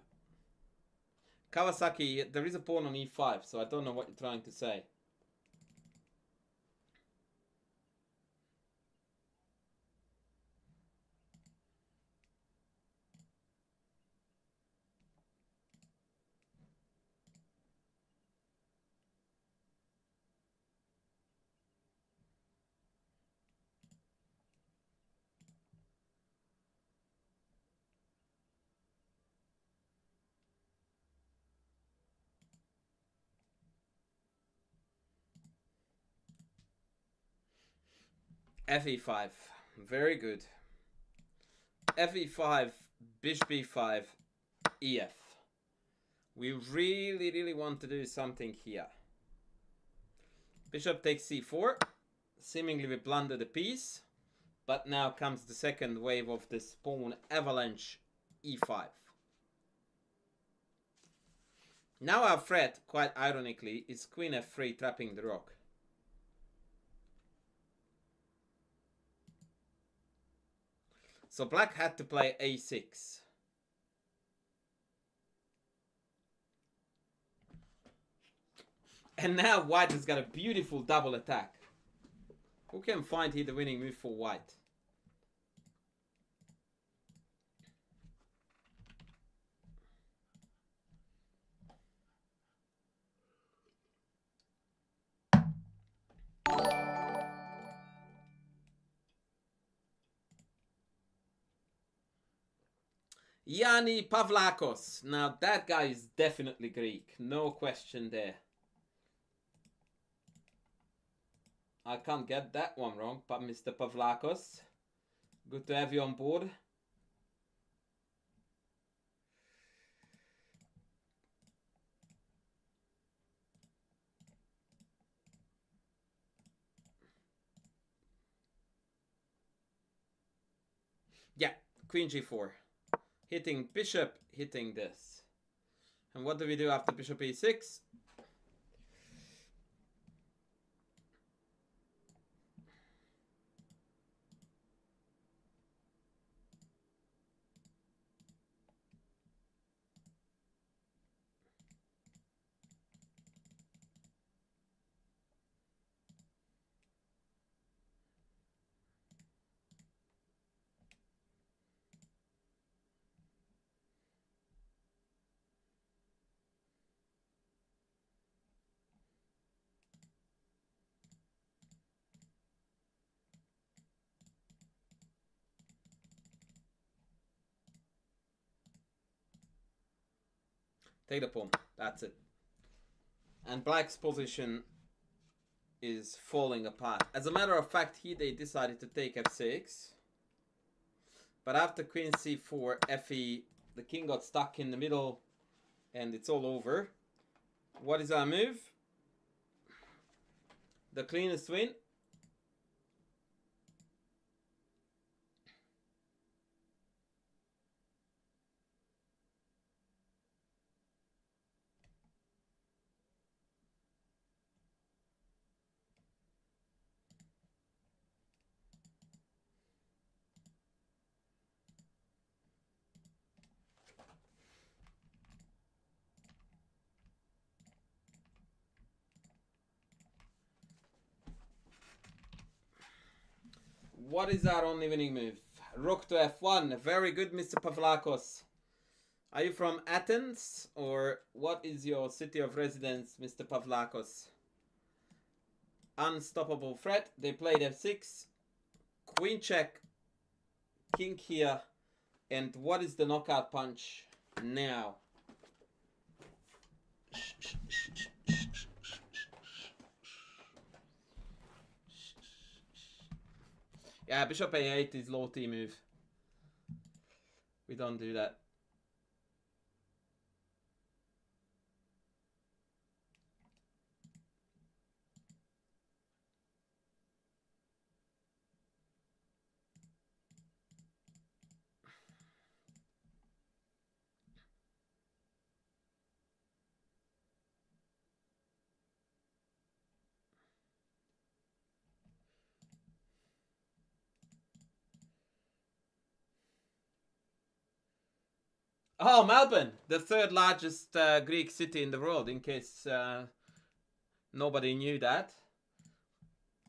Kawasaki, there is a pawn on e5, so I don't know what you're trying to say. Fe5, very good. Fe5, bishop b5, ef. We really want to do something here. Bishop takes c4. Seemingly we blunder the piece. But now comes the second wave of this pawn avalanche e5. Now our threat, quite ironically, is queen f3 trapping the rook. So black had to play a6. And now white has got a beautiful double attack. Who can find here the winning move for white? Yanni Pavlakos. Now that guy is definitely Greek. No question there. I can't get that one wrong, but Mr. Pavlakos. Good to have you on board. Yeah, queen g4. Hitting bishop, hitting this. And what do we do after bishop e6? Take the pawn. That's it. And black's position is falling apart. As a matter of fact, here they decided to take f6. But after queen c4, fe, the king got stuck in the middle and it's all over. What is our move? The cleanest win. What is our only winning move? Rook to f1. Very good, Mr. Pavlakos. Are you from Athens? Or what is your city of residence, Mr. Pavlakos? Unstoppable threat. They played f6. Queen check. King here. And what is the knockout punch now? Yeah, bishop a8 is low T move. We don't do that. Oh, Melbourne, the third largest Greek city in the world, in case nobody knew that.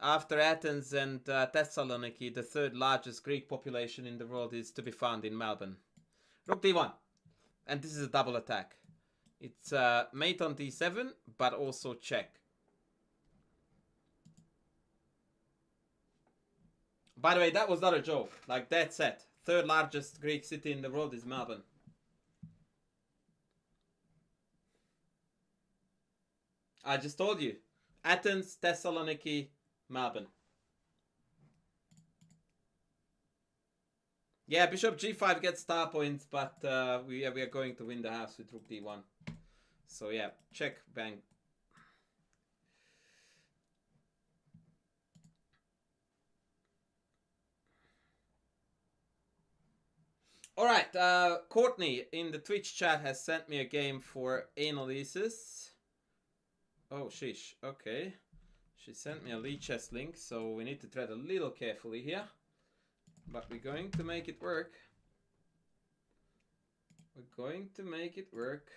After Athens and Thessaloniki, the third largest Greek population in the world is to be found in Melbourne. Rook d1. And this is a double attack. It's mate on d7, but also check. By the way, that was not a joke. Like, dead set. Third largest Greek city in the world is Melbourne. I just told you. Athens, Thessaloniki, Melbourne. Yeah, bishop g5 gets star points, but we are going to win the house with rook d1. So yeah, check, bang. Alright, Courtney in the Twitch chat has sent me a game for analysis. Oh, sheesh, okay. She sent me a lead chess link, so we need to tread a little carefully here. But we're going to make it work. We're going to make it work.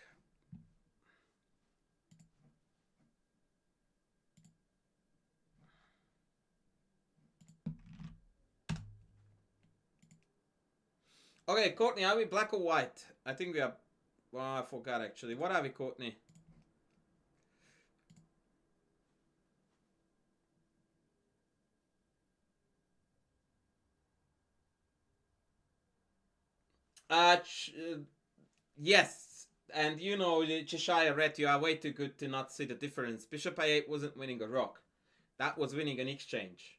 Okay, Courtney, are we black or white? I think we are... Well, I forgot actually. What are we, Courtney? Yes. And you know, Cheshire Red, you are way too good to not see the difference. Bishop a8 wasn't winning a rook. That was winning an exchange.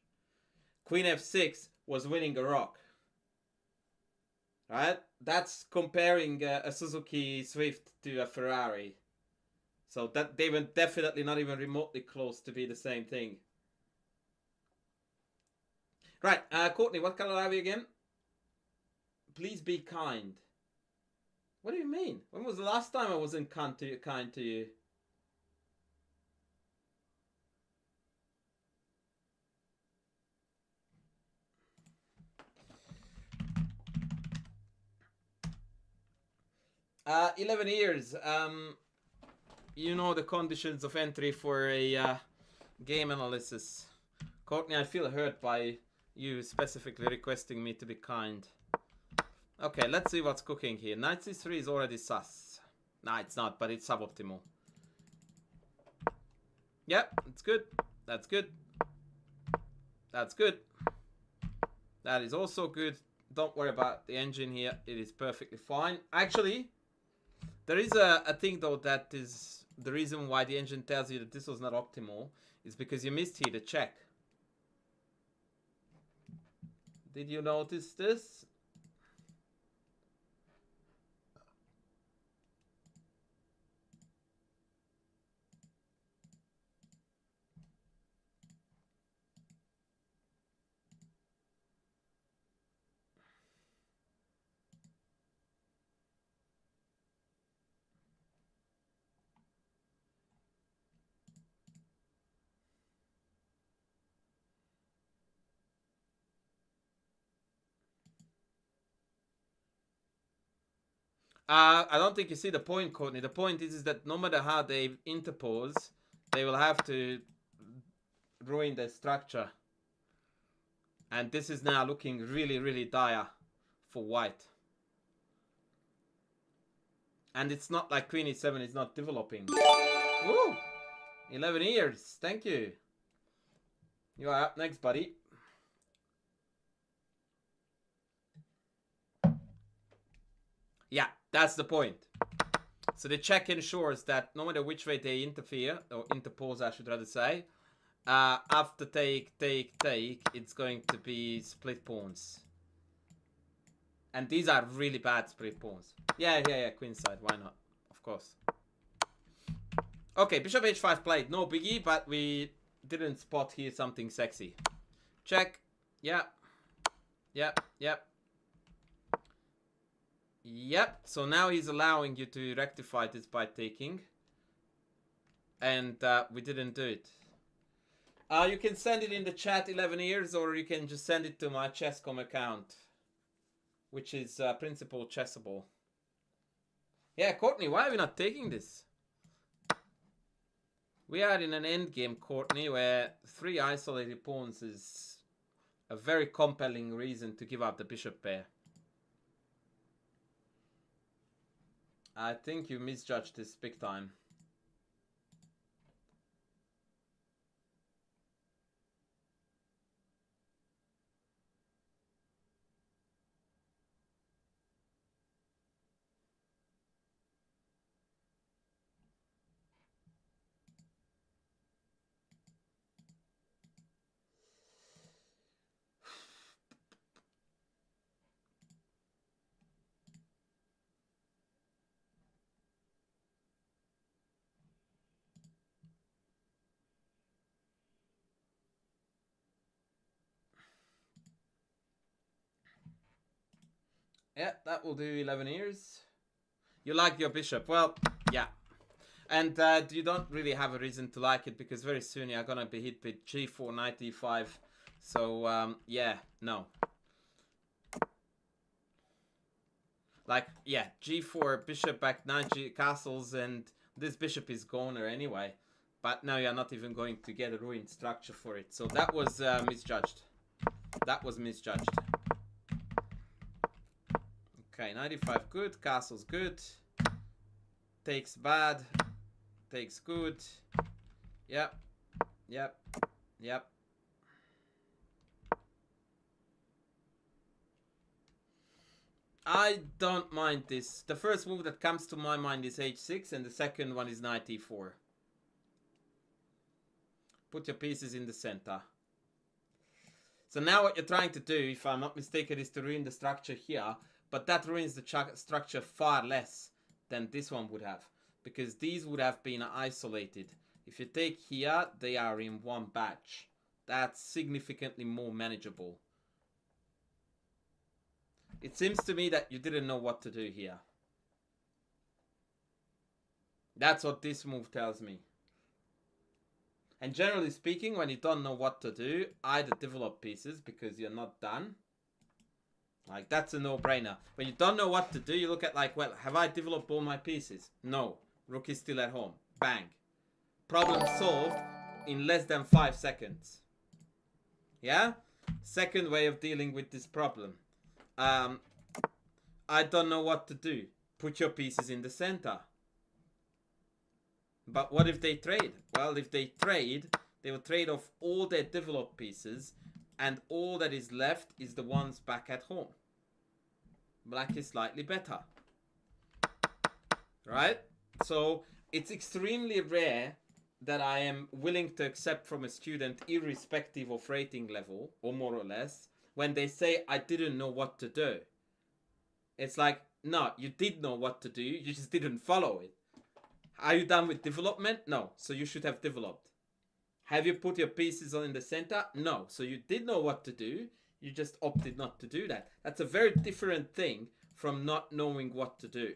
Queen f6 was winning a rook. Right? That's comparing a Suzuki Swift to a Ferrari. So that they were definitely not even remotely close to be the same thing. Right, Courtney, what color are we again? Please be kind. What do you mean? When was the last time I wasn't kind to you? Uh, 11 years. You know the conditions of entry for a game analysis. Courtney, I feel hurt by you specifically requesting me to be kind. Okay, let's see what's cooking here. Knight c3 is already sus. Nah, it's not, but it's suboptimal. Yep, it's good. That's good. That's good. That is also good. Don't worry about the engine here. It is perfectly fine. Actually, there is a thing though that is the reason why the engine tells you that this was not optimal is because you missed here the check. Did you notice this? I don't think you see the point, Courtney. The point is that no matter how they interpose, they will have to ruin the structure. And this is now looking really, really dire for white. And it's not like Queen e7 is not developing. Woo! 11 years. Thank you. You are up next, buddy. Yeah, that's the point. So the check ensures that no matter which way they interfere, or interpose I should rather say, after take, it's going to be split pawns. And these are really bad split pawns. Yeah, queen side, why not? Of course. Okay, bishop h5 played, no biggie, but we didn't spot here something sexy. Check. Yep. So now he's allowing you to rectify this by taking. And we didn't do it. You can send it in the chat 11 years, or you can just send it to my Chesscom account, which is Principal Chessable. Yeah, Courtney, why are we not taking this? We are in an endgame, Courtney, where 3 isolated pawns is a very compelling reason to give up the bishop pair. I think you misjudged this big time. Yeah, that will do 11 years. You like your bishop? Well, yeah. And you don't really have a reason to like it, because very soon you're gonna be hit with g4, knight e5. So, yeah, no. Like, yeah, g4, bishop back, knight g castles, and this bishop is goner anyway. But now you're not even going to get a ruined structure for it. So that was misjudged. That was misjudged. Okay, 95 good, castle's good. Takes bad. Takes good. Yep. I don't mind this. The first move that comes to my mind is h6, and the second one is knight e4. Put your pieces in the center. So now what you're trying to do, if I'm not mistaken, is to ruin the structure here. But that ruins the structure far less than this one would have, because these would have been isolated. If you take here, they are in one batch. That's significantly more manageable. It seems to me that you didn't know what to do here. That's what this move tells me. And generally speaking, when you don't know what to do, either develop pieces because you're not done. Like, that's a no-brainer. When you don't know what to do, you look at like, well, have I developed all my pieces? No. Rook is still at home. Bang. Problem solved in less than 5 seconds. Yeah? Second way of dealing with this problem. I don't know what to do. Put your pieces in the center. But what if they trade? Well, if they trade, they will trade off all their developed pieces, and all that is left is the ones back at home. Black is slightly better. Right? So it's extremely rare that I am willing to accept from a student, irrespective of rating level, or more or less, when they say, I didn't know what to do. It's like, no, you did know what to do, you just didn't follow it. Are you done with development? No, so you should have developed. Have you put your pieces on in the center? No, so you did know what to do, you just opted not to do that. That's a very different thing from not knowing what to do.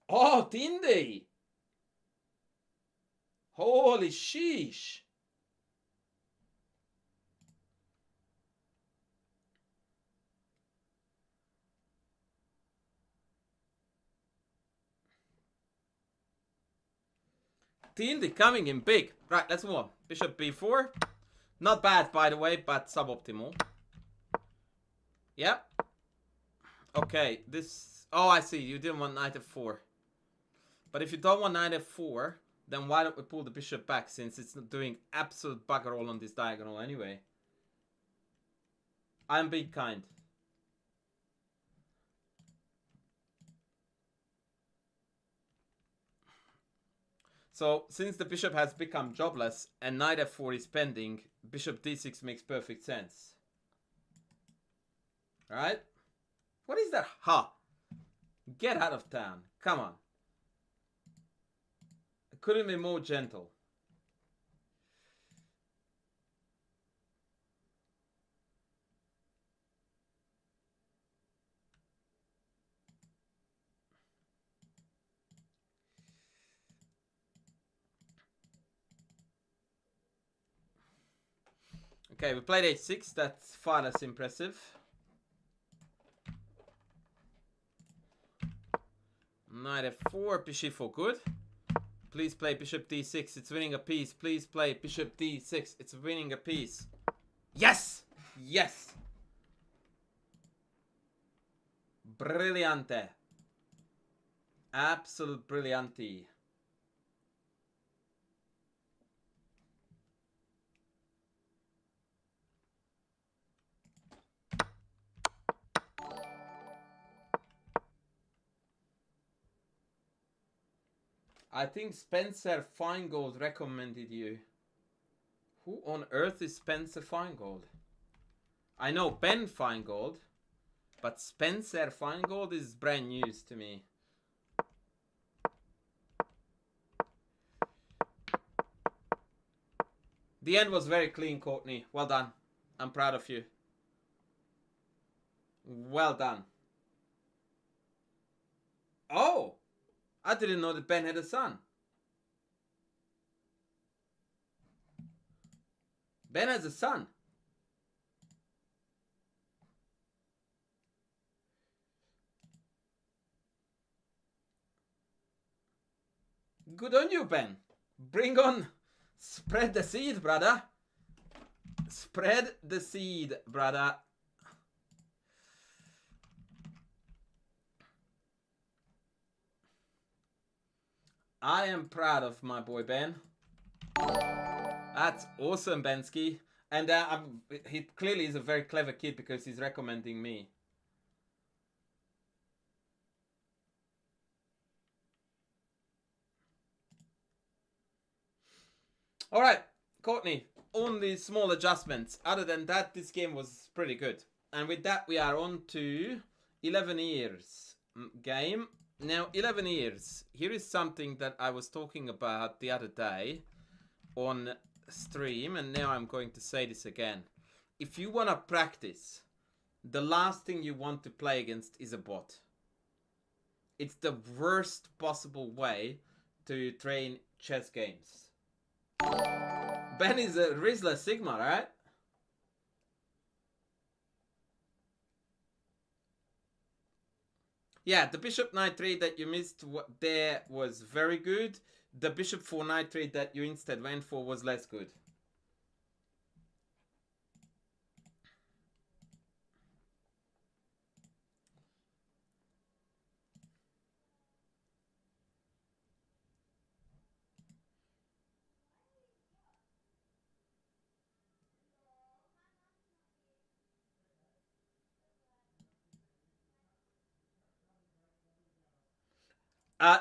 Oh, Tindy! Holy sheesh! Tindy coming in big. Right, let's move on. Bishop b4. Not bad, by the way, but suboptimal. Yep. Okay, this... Oh, I see. You didn't want knight f4. But if you don't want knight f4, then why don't we pull the bishop back, since it's not doing absolute bugger all on this diagonal anyway. I'm being kind. So, since the bishop has become jobless and knight f4 is pending, bishop d6 makes perfect sense. Right? What is that? Ha! Get out of town. Come on. Couldn't be more gentle. Okay, we played h6. That's far less impressive. Knight f4, bishop for good. Please play bishop d6. It's winning a piece. Please play bishop d6. It's winning a piece. Yes! Yes! Brillante. Absolute brilliante. I think Spencer Feingold recommended you. Who on earth is Spencer Feingold? I know Ben Feingold, but Spencer Feingold is brand news to me. The end was very clean, Courtney. Well done. I'm proud of you. Well done. Oh! I didn't know that Ben had a son. Ben has a son. Good on you, Ben. Bring on. Spread the seed, brother. Spread the seed, brother. I am proud of my boy Ben. That's awesome, Bensky. And he clearly is a very clever kid because he's recommending me. Alright, Courtney. Only small adjustments. Other than that, this game was pretty good. And with that, we are on to 11 years game. Now, 11 years. Here is something that I was talking about the other day on stream, and now I'm going to say this again. If you want to practice, the last thing you want to play against is a bot. It's the worst possible way to train chess games. Ben is a Rizzler Sigma, right? Yeah, the bishop knight trade that you missed there was very good. The bishop 4 knight trade that you instead went for was less good.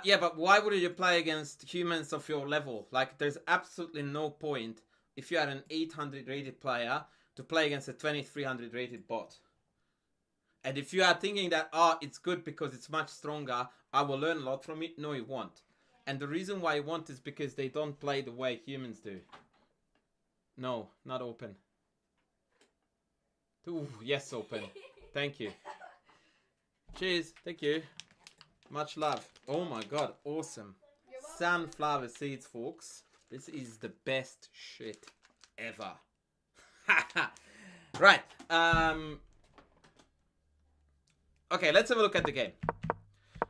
Yeah, but why would you play against humans of your level? Like, there's absolutely no point if you are an 800 rated player to play against a 2300 rated bot. And if you are thinking that, oh, it's good because it's much stronger, I will learn a lot from it, no, you won't. And the reason why you won't is because they don't play the way humans do. No, not open. Ooh, yes, open. Thank you. Cheers. Thank you. Much love. Oh my god, awesome. Sunflower seeds, folks. This is the best shit ever. Right. Okay, let's have a look at the game.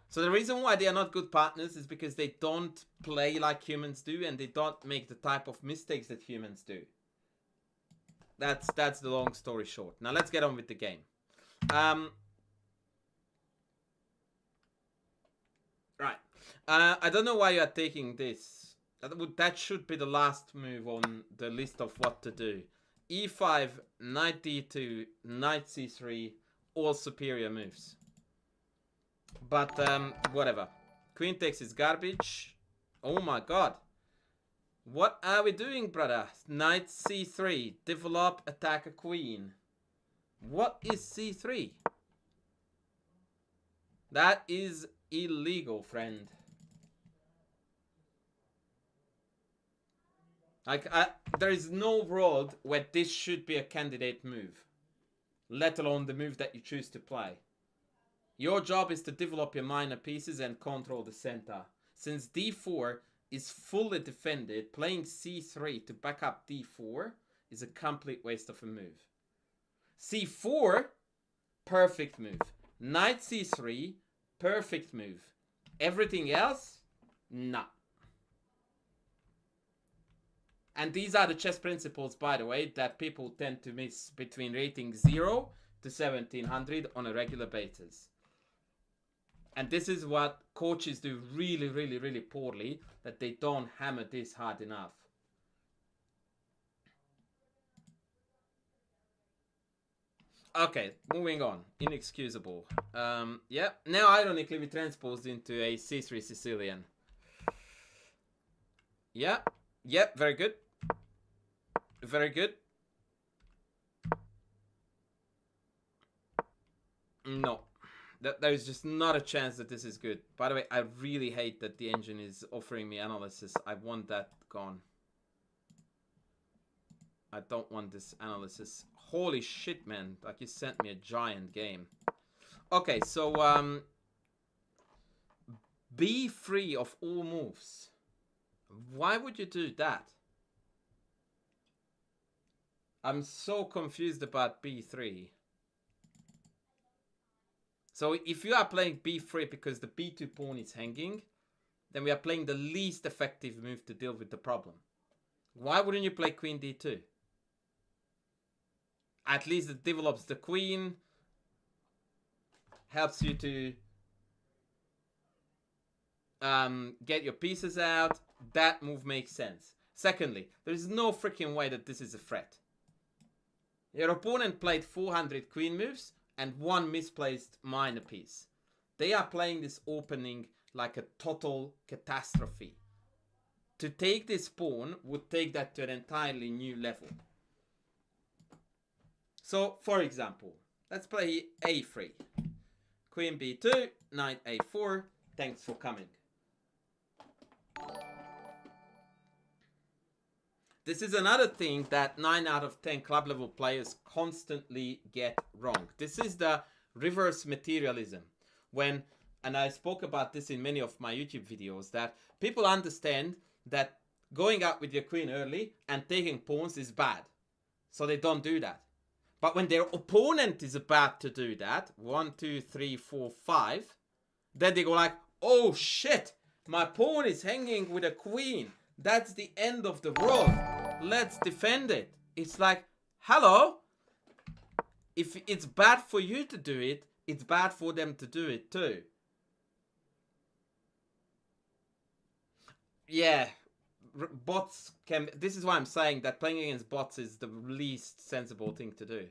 So the reason why they are not good partners is because they don't play like humans do, and they don't make the type of mistakes that humans do. That's the long story short. Now let's get on with the game. Right. I don't know why you are taking this. That should be the last move on the list of what to do. E5, knight d2, knight c3, all superior moves. But whatever. Queen takes is garbage. Oh my god. What are we doing, brother? Knight c3. Develop, attack a queen. What is c3? That is illegal, friend. Like, there is no world where this should be a candidate move, let alone the move that you choose to play. Your job is to develop your minor pieces and control the center. Since d4 is fully defended, playing c3 to back up d4 is a complete waste of a move. c4, perfect move. Knight c3, perfect move. Everything else, nah. And these are the chess principles, by the way, that people tend to miss between rating 0 to 1700 on a regular basis. And this is what coaches do really, really, really poorly, that they don't hammer this hard enough. Okay, moving on. Inexcusable. Yeah, now ironically we transposed into a C3 Sicilian. Yeah, very good. Very good. No. There is just not a chance that this is good. By the way, I really hate that the engine is offering me analysis. I want that gone. I don't want this analysis. Holy shit, man. Like, you sent me a giant game. Okay, so, be free of all moves. Why would you do that? I'm so confused about b3. So if you are playing b3 because the b2 pawn is hanging, then we are playing the least effective move to deal with the problem. Why wouldn't you play queen d2? At least it develops the queen, helps you to get your pieces out. That move makes sense. Secondly, there is no freaking way that this is a threat. Your opponent played 400 queen moves and one misplaced minor piece. They are playing this opening like a total catastrophe. To take this pawn would take that to an entirely new level. So, for example, let's play a3. Queen b2, knight a4. Thanks for coming. This is another thing that 9 out of 10 club level players constantly get wrong. This is the reverse materialism. When, and I spoke about this in many of my YouTube videos, that people understand that going out with your queen early and taking pawns is bad. So they don't do that. But when their opponent is about to do that, 1, 2, 3, 4, 5, then they go like, oh shit, my pawn is hanging with a queen. That's the end of the world. Let's defend it. It's like, hello? If it's bad for you to do it, it's bad for them to do it too. Yeah, bots can... This is why I'm saying that playing against bots is the least sensible thing to do.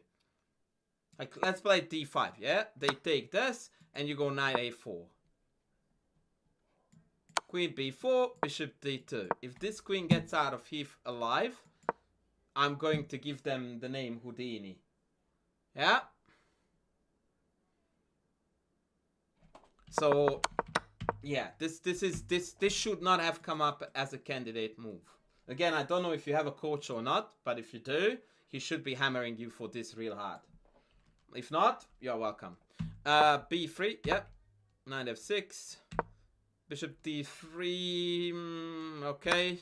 Like, let's play d5, yeah? They take this, and you go knight a4. Queen b4, bishop d2. If this queen gets out of here alive, I'm going to give them the name Houdini. Yeah? So, yeah, this should not have come up as a candidate move. Again, I don't know if you have a coach or not, but if you do, he should be hammering you for this real hard. If not, you're welcome. b3, yep. Knight f6. Bishop d3, okay.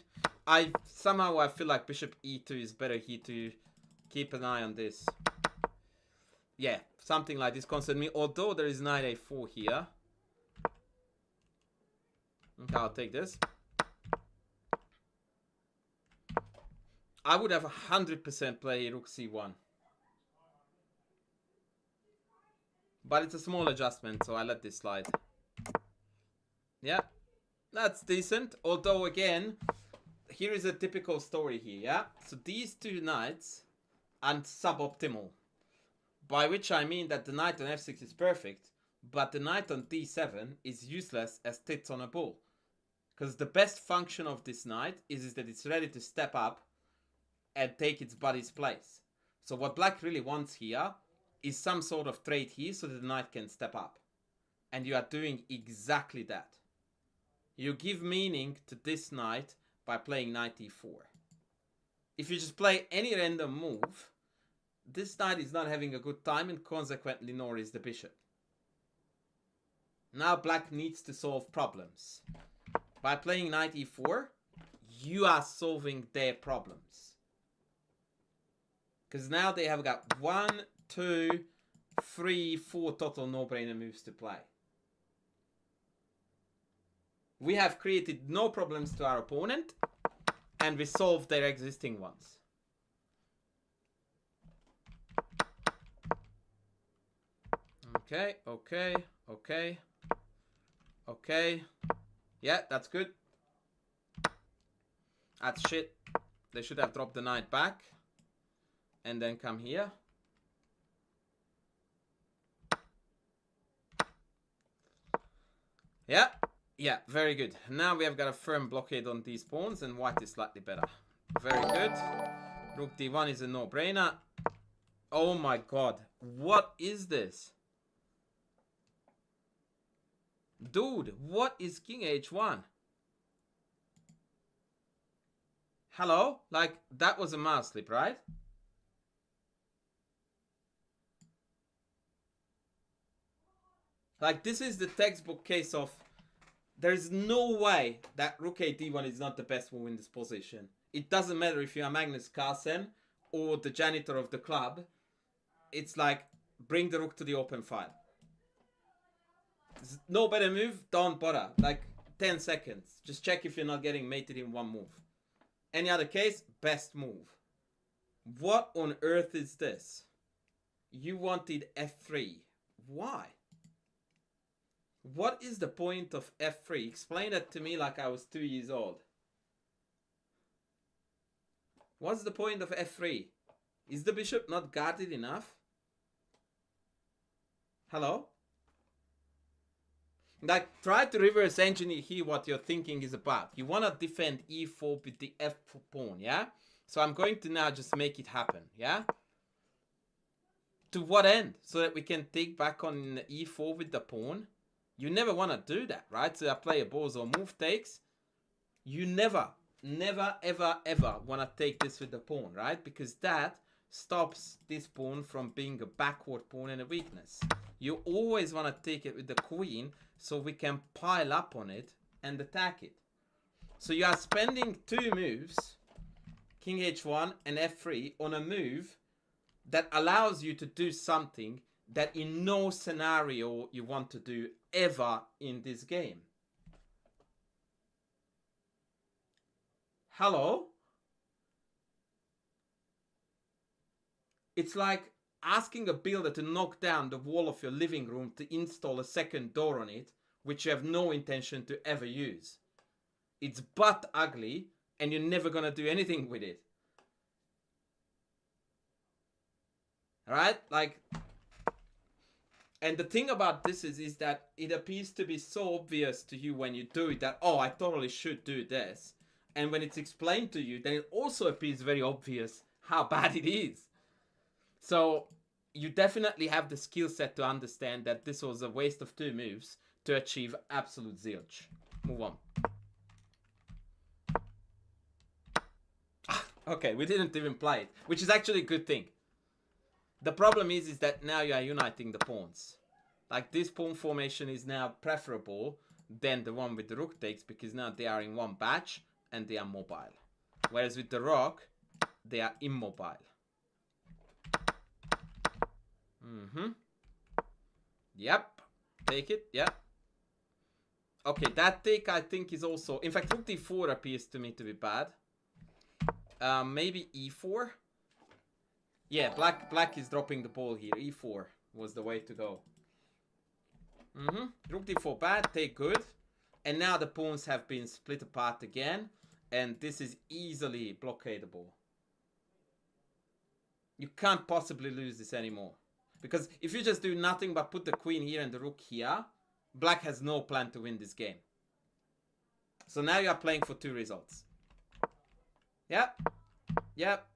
Somehow I feel like bishop e2 is better here to keep an eye on this. Yeah, something like this concerns me. Although there is knight a4 here. Okay, I'll take this. I would have 100% play rook c1. But it's a small adjustment, so I let this slide. Yeah, that's decent. Although, again, here is a typical story here, yeah? So these two knights are suboptimal. By which I mean that the knight on f6 is perfect, but the knight on d7 is useless as tits on a bull. Because the best function of this knight is that it's ready to step up and take its body's place. So what black really wants here is some sort of trade here so that the knight can step up. And you are doing exactly that. You give meaning to this knight by playing knight e4. If you just play any random move, this knight is not having a good time, and consequently nor is the bishop. Now black needs to solve problems. By playing knight e4, you are solving their problems. Because now they have got 1, 2, 3, 4 total no-brainer moves to play. We have created no problems to our opponent, and we solved their existing ones. Okay, okay, okay, okay. Yeah, that's good. That's shit. They should have dropped the knight back. And then come here. Yeah, yeah, very good. Now we have got a firm blockade on these pawns, and white is slightly better. Very good. Rook d1 is a no-brainer. Oh my god. What is this? Dude, what is king h1? Hello? Like, that was a mouse slip, right? Like, this is the textbook case of there is no way that rook a d1 is not the best move in this position. It doesn't matter if you are Magnus Carlsen or the janitor of the club. It's like, bring the rook to the open file. There's no better move, don't bother. Like, 10 seconds. Just check if you're not getting mated in one move. Any other case, best move. What on earth is this? You wanted f3. Why? What is the point of f3? Explain that to me like I was 2 years old. What's the point of f3? Is the bishop not guarded enough? Hello? Like, try to reverse engineer here what your thinking is about. You want to defend e4 with the f pawn, yeah? So I'm going to now just make it happen, yeah? To what end? So that we can take back on e4 with the pawn? You never want to do that, right? So I play a bozo move takes. You never, ever want to take this with the pawn, right? Because that stops this pawn from being a backward pawn and a weakness. You always want to take it with the queen so we can pile up on it and attack it. So you are spending 2 moves, king h1 and f3, on a move that allows you to do something that in no scenario you want to do ever in this game. Hello? It's like asking a builder to knock down the wall of your living room to install a second door on it, which you have no intention to ever use. It's butt ugly, and you're never gonna do anything with it. Alright? Like, and the thing about this is that it appears to be so obvious to you when you do it that, oh, I totally should do this. And when it's explained to you, then it also appears very obvious how bad it is. So you definitely have the skill set to understand that this was a waste of 2 moves to achieve absolute zilch. Move on. Okay, we didn't even play it, which is actually a good thing. The problem is that now you are uniting the pawns. Like, this pawn formation is now preferable than the one with the rook takes, because now they are in one batch and they are mobile. Whereas with the rook, they are immobile. Yep. Take it. Yep. Okay, that take I think is also... In fact, rook d4 appears to me to be bad. Maybe e4? Yeah, black is dropping the ball here. e4 was the way to go. Rook d4 bad, take good. And now the pawns have been split apart again. And this is easily blockadable. You can't possibly lose this anymore. Because if you just do nothing but put the queen here and the rook here, black has no plan to win this game. So now you are playing for 2 results. Yep. Yep.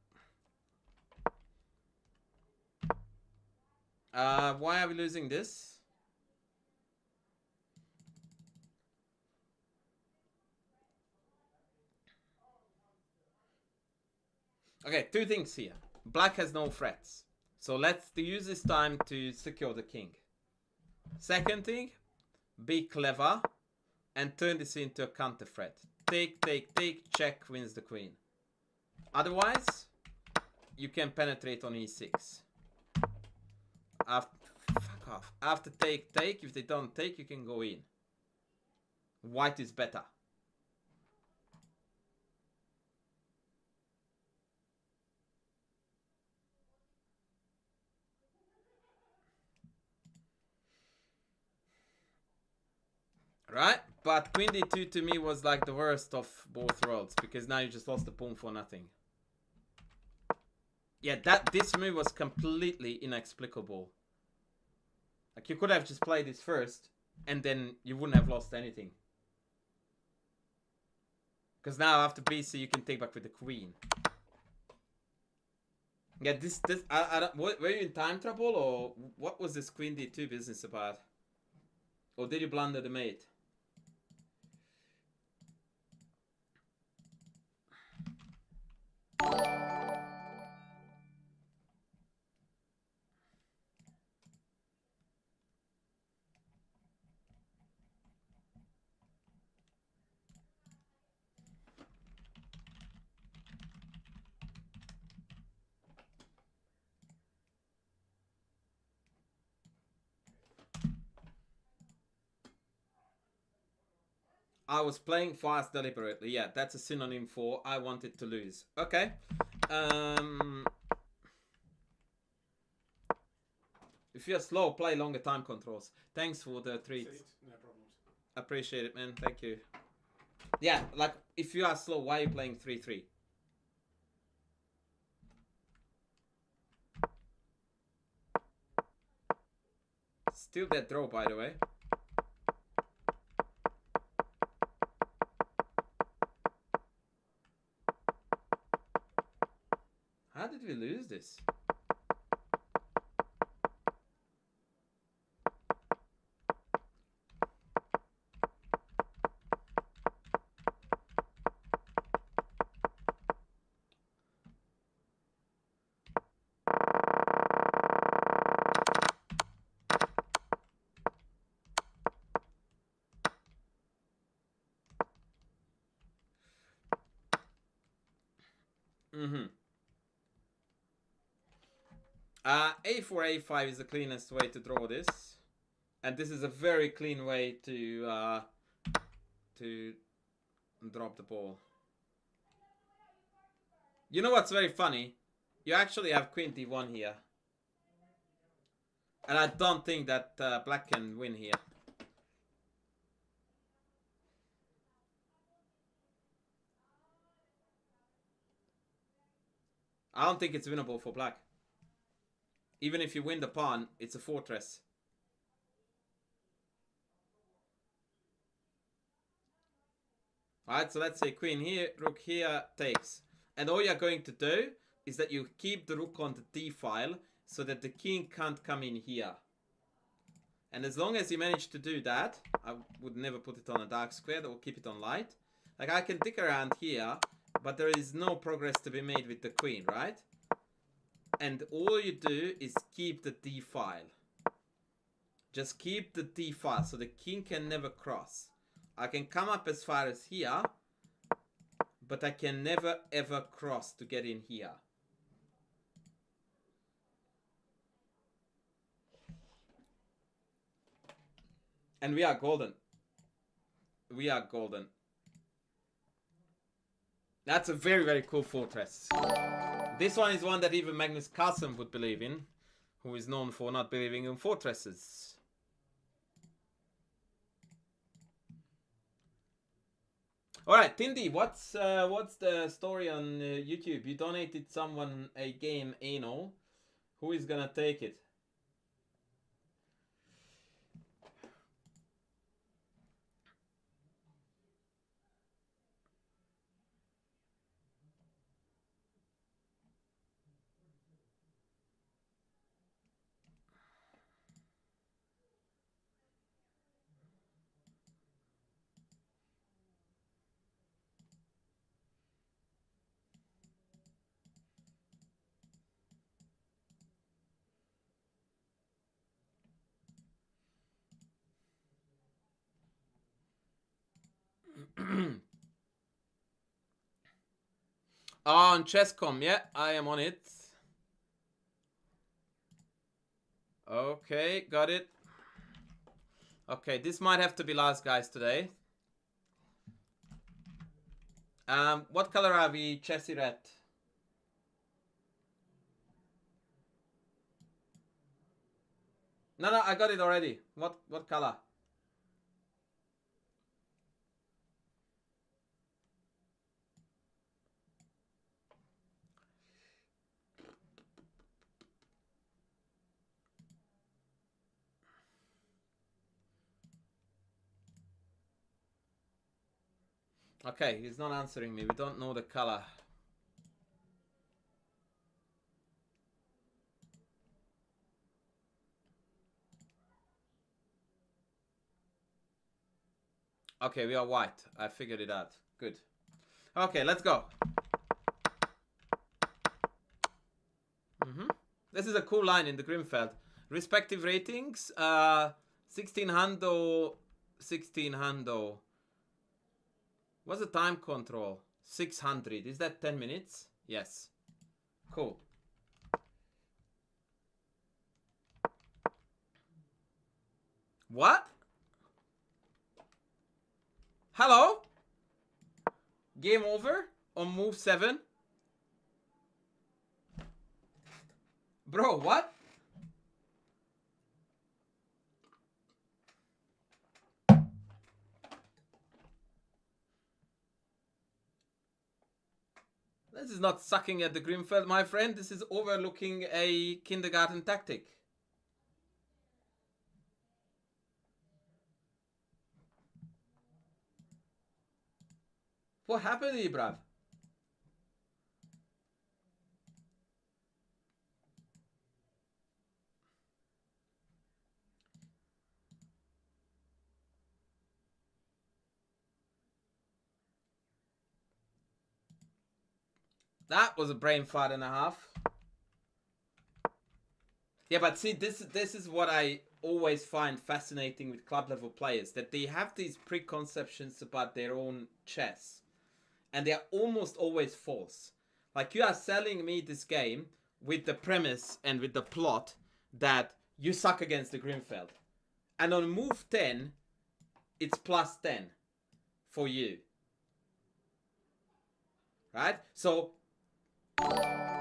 Why are we losing this? Okay, two things here. Black has no threats. So let's use this time to secure the king. Second thing, be clever and turn this into a counter threat. Take, take, take, check wins the queen. Otherwise, you can penetrate on e6. After, fuck off. After take, take, if they don't take, you can go in. White is better. Right? But queen d2 to me was like the worst of both worlds, because now you just lost the pawn for nothing. Yeah, this move was completely inexplicable. Like, you could have just played this first, and then you wouldn't have lost anything. Because now after bc you can take back with the queen. Yeah, I don't, were you in time trouble, or what was this queen d2 business about? Or did you blunder the mate? I was playing fast deliberately. Yeah, that's a synonym for I wanted to lose. Okay. If you're slow, play longer time controls. Thanks for the treats. No problems. Appreciate it, man. Thank you. Yeah, like, if you are slow, why are you playing 3-3? Still that draw, by the way. How did we lose this? Mm-hmm. A4, A5 is the cleanest way to draw this. And this is a very clean way to drop the ball. You know what's very funny? You actually have queen d1 here. And I don't think that black can win here. I don't think it's winnable for black. Even if you win the pawn, it's a fortress. Alright, so let's say queen here, rook here, takes. And all you're going to do is that you keep the rook on the d file so that the king can't come in here. And as long as you manage to do that, I would never put it on a dark square, or keep it on light. Like, I can dick around here, but there is no progress to be made with the queen, right? And all you do is keep the d file. Just keep the d file so the king can never cross. I can come up as far as here, but I can never ever cross to get in here. And we are golden. We are golden. That's a very, very cool fortress. This one is one that even Magnus Carlsen would believe in, who is known for not believing in fortresses. Alright, Tindy, what's the story on YouTube? You donated someone a game, Anal. Who is gonna take it? On Chess.com, yeah, I am on it. Okay, got it. Okay, this might have to be last, guys, today. What color are we, Chessy Red? No, I got it already. What color? Okay, he's not answering me. We don't know the color. Okay, we are white. I figured it out. Good. Okay, let's go. This is a cool line in the Grimfeld. Respective ratings, 16 hundo, 16 hundo. What's the time control? 600. Is that 10 minutes? Yes. Cool. What? Hello? Game over on move 7? Bro, what? This is not sucking at the Grimfeld, my friend. This is overlooking a kindergarten tactic. What happened here, bruv? That was a brain fart and a half. Yeah, but see, this is what I always find fascinating with club level players, that they have these preconceptions about their own chess, and they are almost always false. Like, you are selling me this game with the premise and with the plot that you suck against the Grimfeld, and on move 10, it's plus 10 for you. Right? So,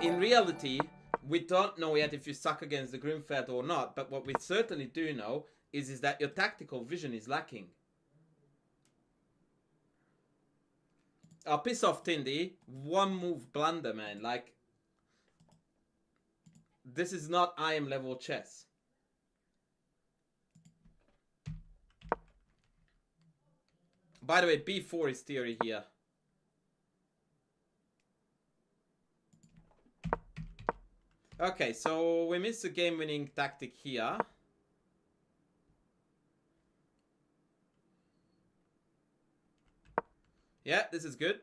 in reality, we don't know yet if you suck against the Grimfeld or not, but what we certainly do know is that your tactical vision is lacking. Oh, piss off, Tindy. One move blunder, man. Like, this is not IM level chess. By the way, B4 is theory here. Okay, so we missed a game-winning tactic here. Yeah, this is good.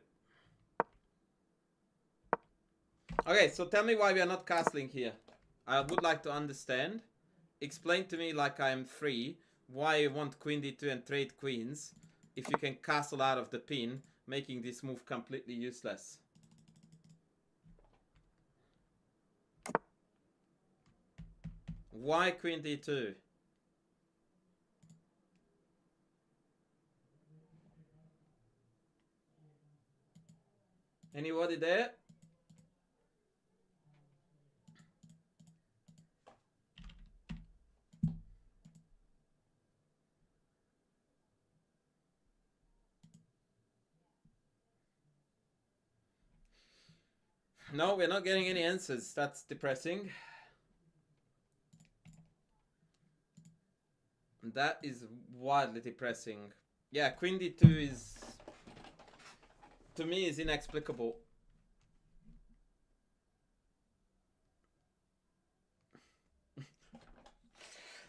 Okay, so tell me why we are not castling here. I would like to understand. Explain to me, like I am free, why you want queen d2 and trade queens if you can castle out of the pin, making this move completely useless. Why queen d2? Anybody there? No, we're not getting any answers. That's depressing. That is wildly depressing. Yeah, queen d2 is, to me, is inexplicable.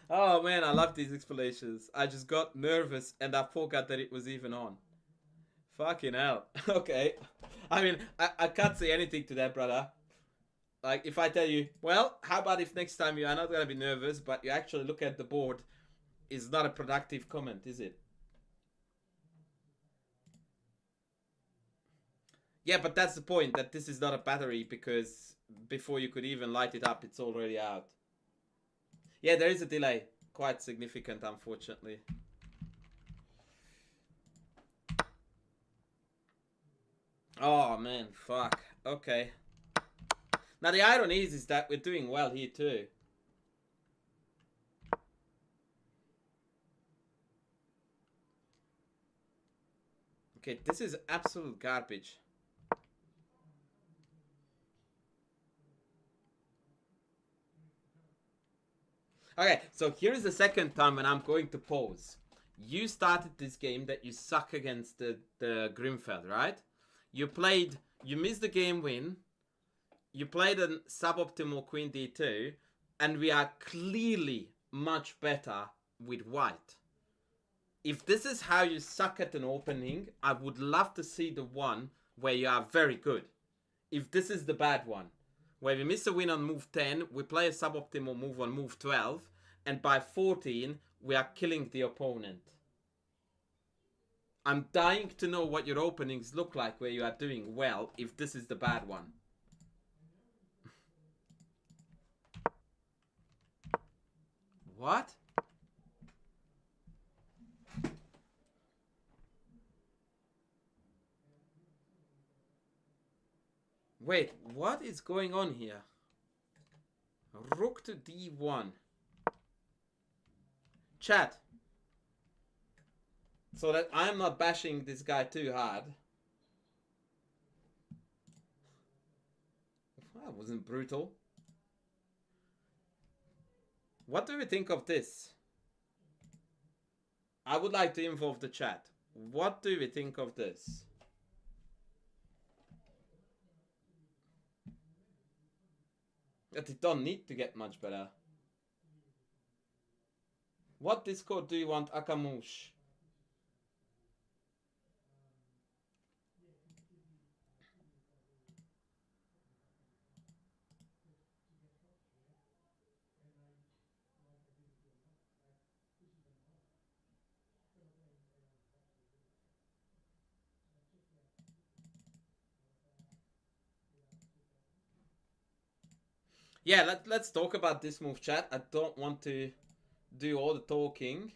Oh man, I love these explanations. I just got nervous and I forgot that it was even on. Fucking hell. Okay. I mean, I can't say anything to that, brother. Like, if I tell you, well, how about if next time you are not gonna be nervous, but you actually look at the board, is not a productive comment, is it? Yeah, but that's the point, that this is not a battery, because before you could even light it up, it's already out. Yeah, there is a delay. Quite significant, unfortunately. Oh, man, fuck. Okay. Now, the irony is that we're doing well here, too. Okay, this is absolute garbage. Okay, so here's the second time when I'm going to pause. You started this game that you suck against the Grimfeld, right? You missed the game win. You played a suboptimal Queen D2, and we are clearly much better with white. If this is how you suck at an opening, I would love to see the one where you are very good. If this is the bad one, where we miss a win on move 10, we play a suboptimal move on move 12, and by 14, we are killing the opponent. I'm dying to know what your openings look like where you are doing well, if this is the bad one. What? Wait, what is going on here? Rook to d1. Chat. So that I'm not bashing this guy too hard. That wasn't brutal. What do we think of this? I would like to involve the chat. What do we think of this? That it don't need to get much better. What Discord do you want, Akamush? Yeah, let's talk about this move, chat. I don't want to do all the talking.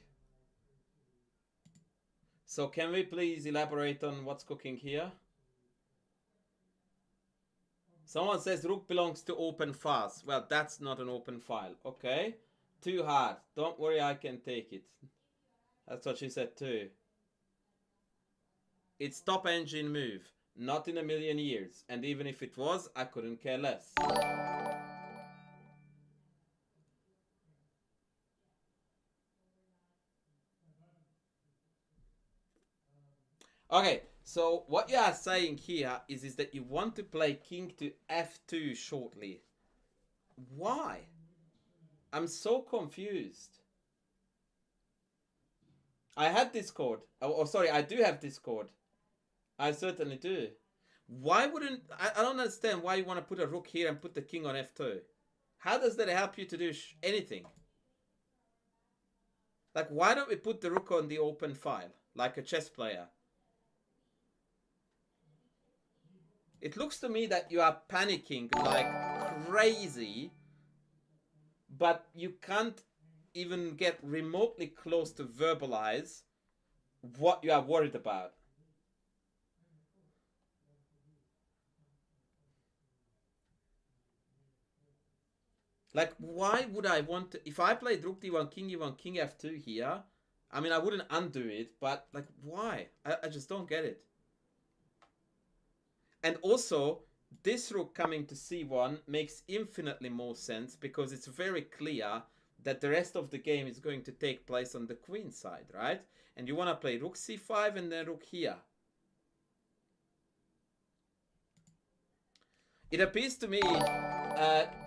So can we please elaborate on what's cooking here? Someone says rook belongs to open fast. Well, that's not an open file. Okay. Too hard. Don't worry, I can take it. That's what she said too. It's top engine move. Not in a million years. And even if it was, I couldn't care less. Okay, so what you are saying here is that you want to play king to f2 shortly. Why? I'm so confused. I had Discord. Oh, sorry, I do have Discord. I certainly do. Why wouldn't... I don't understand why you want to put a rook here and put the king on f2. How does that help you to do anything? Like, why don't we put the rook on the open file? Like a chess player. It looks to me that you are panicking like crazy, but you can't even get remotely close to verbalize what you are worried about. Like, why would I want to... If I played rook d1, king e1, king f2 here, I mean, I wouldn't undo it, but, like, why? I just don't get it. And also, this rook coming to c1 makes infinitely more sense because it's very clear that the rest of the game is going to take place on the queen side, right? And you want to play rook c5 and then rook here. It appears to me,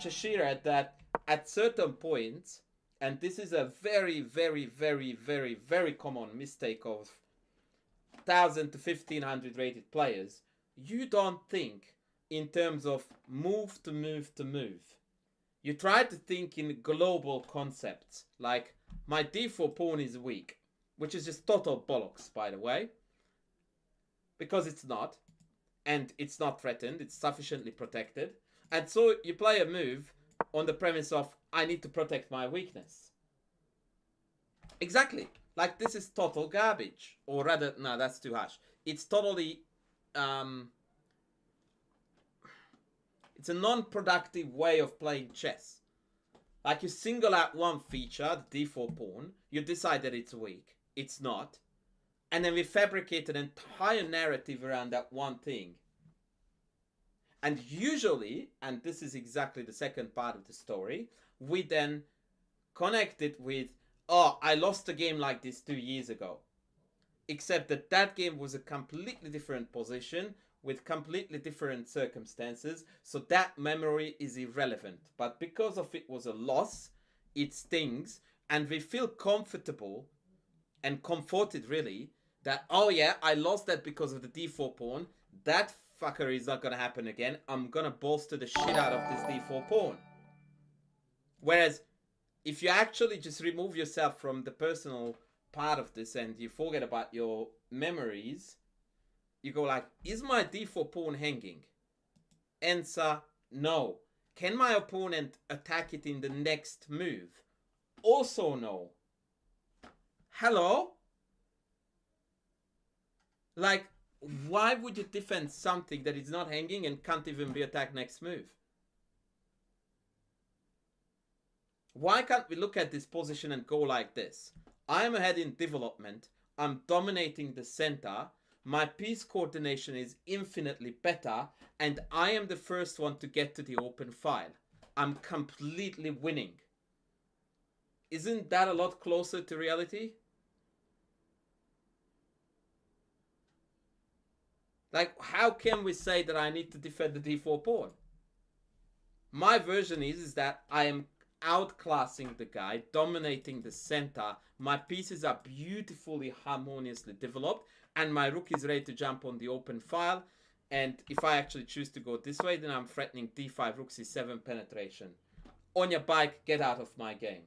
Cheshire, that at certain points, and this is a very, very, very, very, very common mistake of 1,000 to 1,500 rated players, you don't think in terms of move to move to move. You try to think in global concepts, like my d4 pawn is weak, which is just total bollocks, by the way, because it's not. and it's not threatened, it's sufficiently protected. And so you play a move on the premise of, I need to protect my weakness. Exactly. Like, this is total garbage. Or rather, no, that's too harsh. It's totally, it's a non-productive way of playing chess. Like, you single out one feature, the d4 pawn, you decide that it's weak. It's not. And then we fabricate an entire narrative around that one thing. And usually, and this is exactly the second part of the story, we then connect it with, oh, I lost a game like this 2 years ago. Except that that game was a completely different position with completely different circumstances. So that memory is irrelevant. But because of it was a loss, it stings. And we feel comfortable and comforted, really, that, oh yeah, I lost that because of the d4 pawn. That fucker is not going to happen again. I'm going to bolster the shit out of this d4 pawn. Whereas, if you actually just remove yourself from the personal part of this and you forget about your memories, you go like, is my d4 pawn hanging? Answer, no. Can my opponent attack it in the next move? Also no. Hello? Like, why would you defend something that is not hanging and can't even be attacked next move? Why can't we look at this position and go like this? I'm ahead in development. I'm dominating the center. My piece coordination is infinitely better. And I am the first one to get to the open file. I'm completely winning. Isn't that a lot closer to reality? Like, how can we say that I need to defend the d4 pawn? My version is that I am outclassing the guy, dominating the center. My pieces are beautifully harmoniously developed, and my rook is ready to jump on the open file. And if I actually choose to go this way, then I'm threatening d5, rook c7 penetration. On your bike, get out of my game.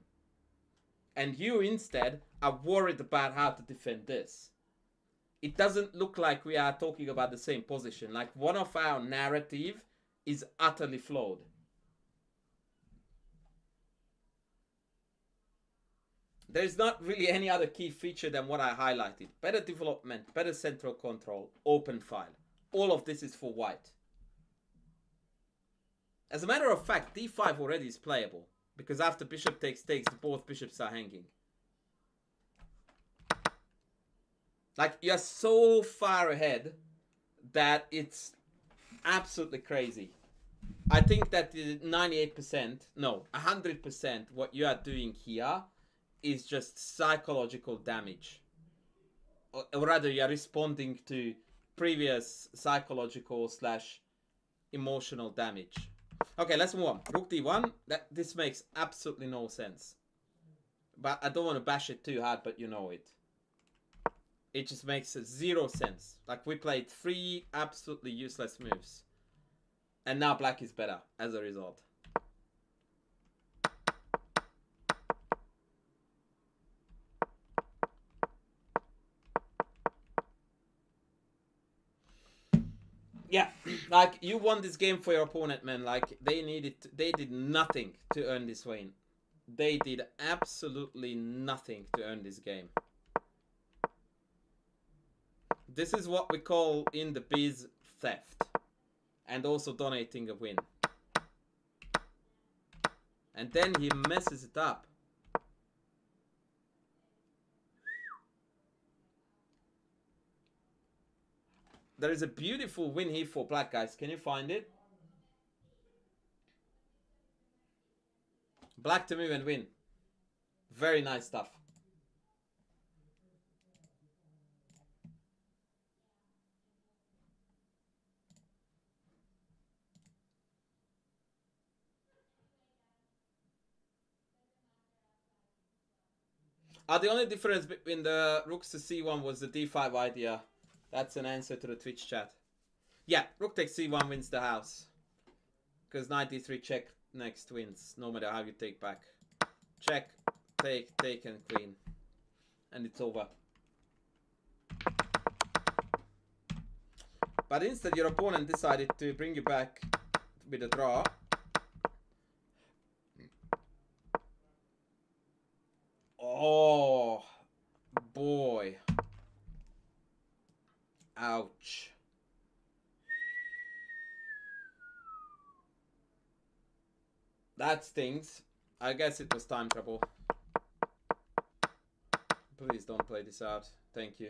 And you instead are worried about how to defend this. It doesn't look like we are talking about the same position. Like, one of our narrative is utterly flawed. There is not really any other key feature than what I highlighted. Better development, better central control, open file. All of this is for white. As a matter of fact, d5 already is playable. Because after bishop takes, both bishops are hanging. Like, you're so far ahead that it's absolutely crazy. I think that 98%, no, 100% what you are doing here is just psychological damage. Or rather, you are responding to previous psychological / emotional damage. Okay, let's move on. Rook d1. This makes absolutely no sense. But I don't want to bash it too hard, but you know it. It just makes zero sense. Like, we played 3 absolutely useless moves. And now black is better as a result. Yeah, like, you won this game for your opponent, man. Like, they did nothing to earn this win. They did absolutely nothing to earn this game. This is what we call in the biz theft. And also donating a win. And then he messes it up. There is a beautiful win here for black, guys. Can you find it? Black to move and win. Very nice stuff. The only difference between the rooks to c1 was the d5 idea. That's an answer to the Twitch chat. Yeah, rook takes c1 wins the house. Because knight d3 check next wins, no matter how you take back. Check, take, and queen. And it's over. But instead your opponent decided to bring you back with a draw. Oh, boy. Ouch. That stings. I guess it was time trouble. Please don't play this out. Thank you.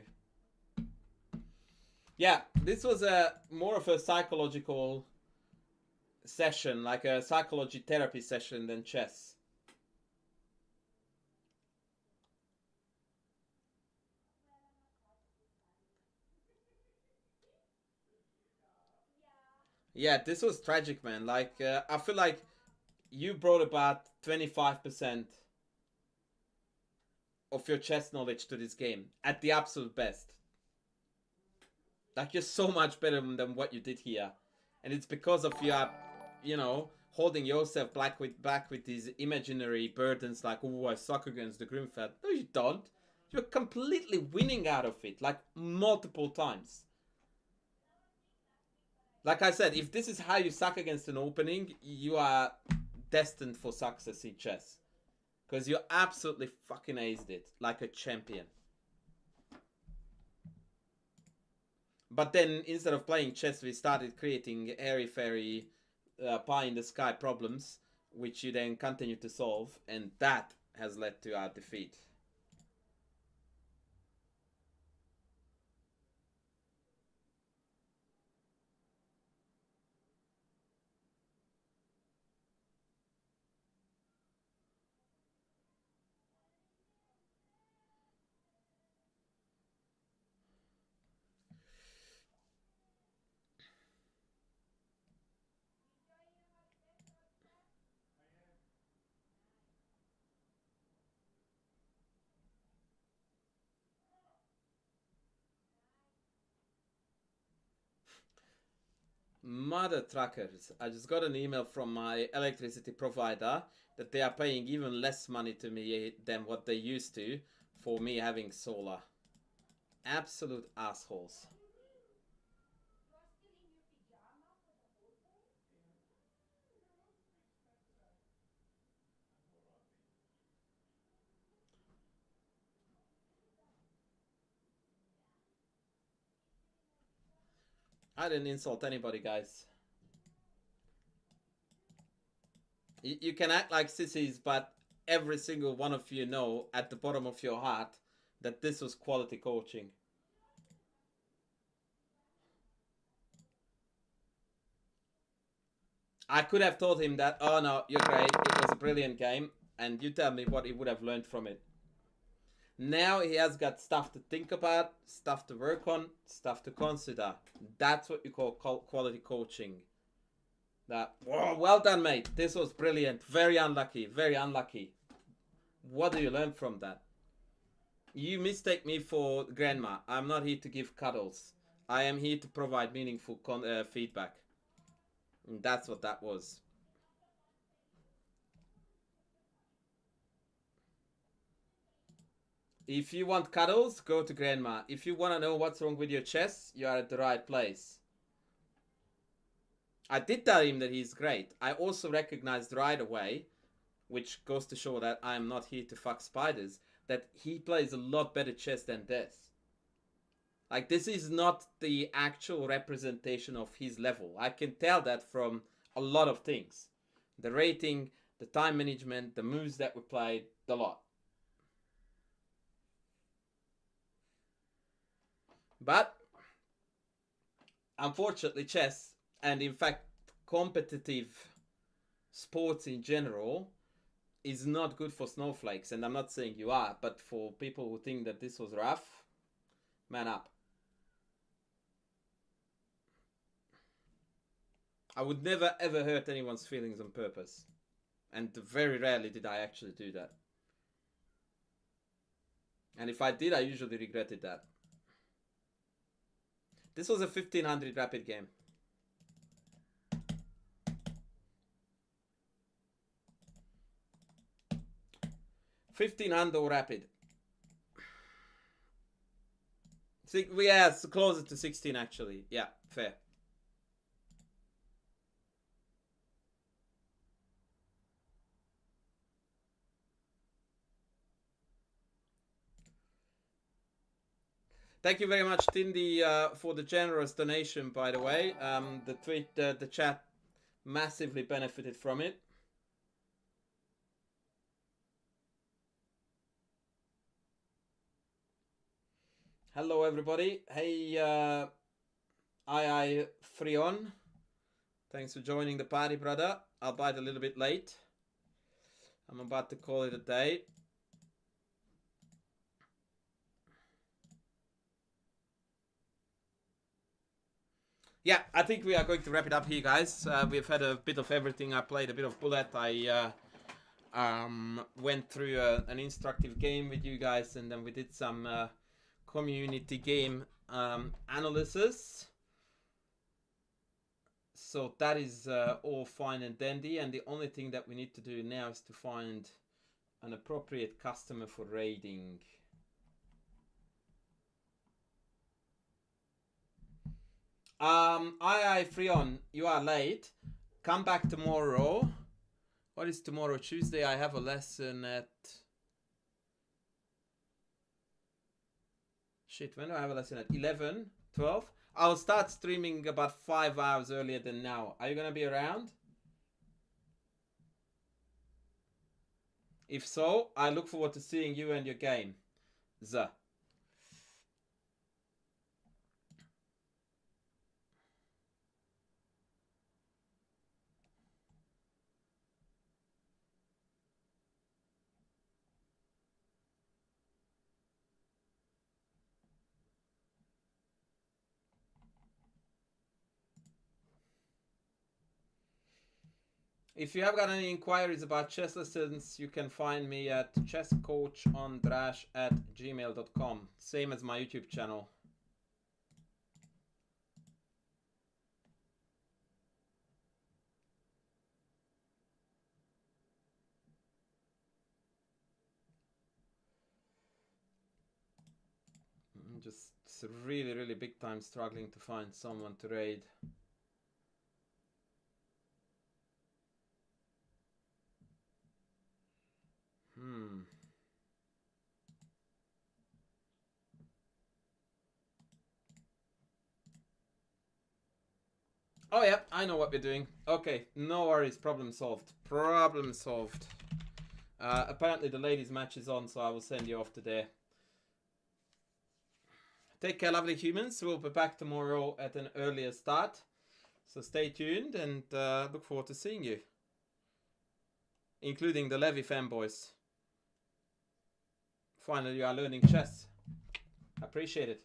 Yeah, this was a more of a psychological session, like a psychology therapy session than chess. Yeah, this was tragic, man. Like, I feel like you brought about 25% of your chess knowledge to this game at the absolute best. Like, you're so much better than what you did here. And it's because of your, you know, holding yourself back with these imaginary burdens like, oh, I suck against the Grimfed. No, you don't. You're completely winning out of it, like, multiple times. Like I said, if this is how you suck against an opening, you are destined for success in chess. Because you absolutely fucking aced it, like a champion. But then, instead of playing chess, we started creating airy-fairy, pie-in-the-sky problems, which you then continue to solve, and that has led to our defeat. Mother truckers, I just got an email from my electricity provider that they are paying even less money to me than what they used to for me having solar. Absolute assholes. I didn't insult anybody, guys. You can act like sissies, but every single one of you know at the bottom of your heart that this was quality coaching. I could have told him that, oh no, you're great, it was a brilliant game, and you tell me what he would have learned from it. Now he has got stuff to think about, stuff to work on, stuff to consider. That's what you call quality coaching. That, whoa, well done, mate. This was brilliant. Very unlucky, very unlucky. What do you learn from that? You mistake me for grandma. I'm not here to give cuddles. I am here to provide meaningful feedback. And that's what that was. If you want cuddles, go to grandma. If you want to know what's wrong with your chest, you are at the right place. I did tell him that he's great. I also recognized right away, which goes to show that I'm not here to fuck spiders, that he plays a lot better chess than this. Like, this is not the actual representation of his level. I can tell that from a lot of things. The rating, the time management, the moves that we played, the lot. But, unfortunately, chess, and in fact, competitive sports in general, is not good for snowflakes. And I'm not saying you are, but for people who think that this was rough, man up. I would never ever hurt anyone's feelings on purpose. And very rarely did I actually do that. And if I did, I usually regretted that. This was a 1500 rapid game. 1500 rapid. Yeah, it's closer to 16 actually. Yeah, fair. Thank you very much, Tindy, for the generous donation. By the way, the chat massively benefited from it. Hello, everybody. Hey, I Frion. Thanks for joining the party, brother. I'll bite a little bit late. I'm about to call it a day. Yeah, I think we are going to wrap it up here, guys. We've had a bit of everything. I played a bit of Bullet. I went through an instructive game with you guys, and then we did some community game analysis. So that is all fine and dandy, and the only thing that we need to do now is to find an appropriate customer for raiding. Freon, you are late. Come back tomorrow. What is tomorrow? Tuesday. I have a lesson at... Shit, when do I have a lesson at? 11? 12? I'll start streaming about 5 hours earlier than now. Are you gonna be around? If so, I look forward to seeing you and your game. Z. If you have got any inquiries about chess lessons, you can find me at chesscoachondrash@gmail.com. Same as my YouTube channel. I'm just really, really big time struggling to find someone to raid. Oh yeah, I know what we're doing. Okay, no worries, problem solved. Problem solved. Apparently the ladies match is on, so I will send you off to there. Take care, lovely humans. We'll be back tomorrow at an earlier start. So stay tuned and look forward to seeing you. Including the Levy fanboys. Finally, you are learning chess. Appreciate it.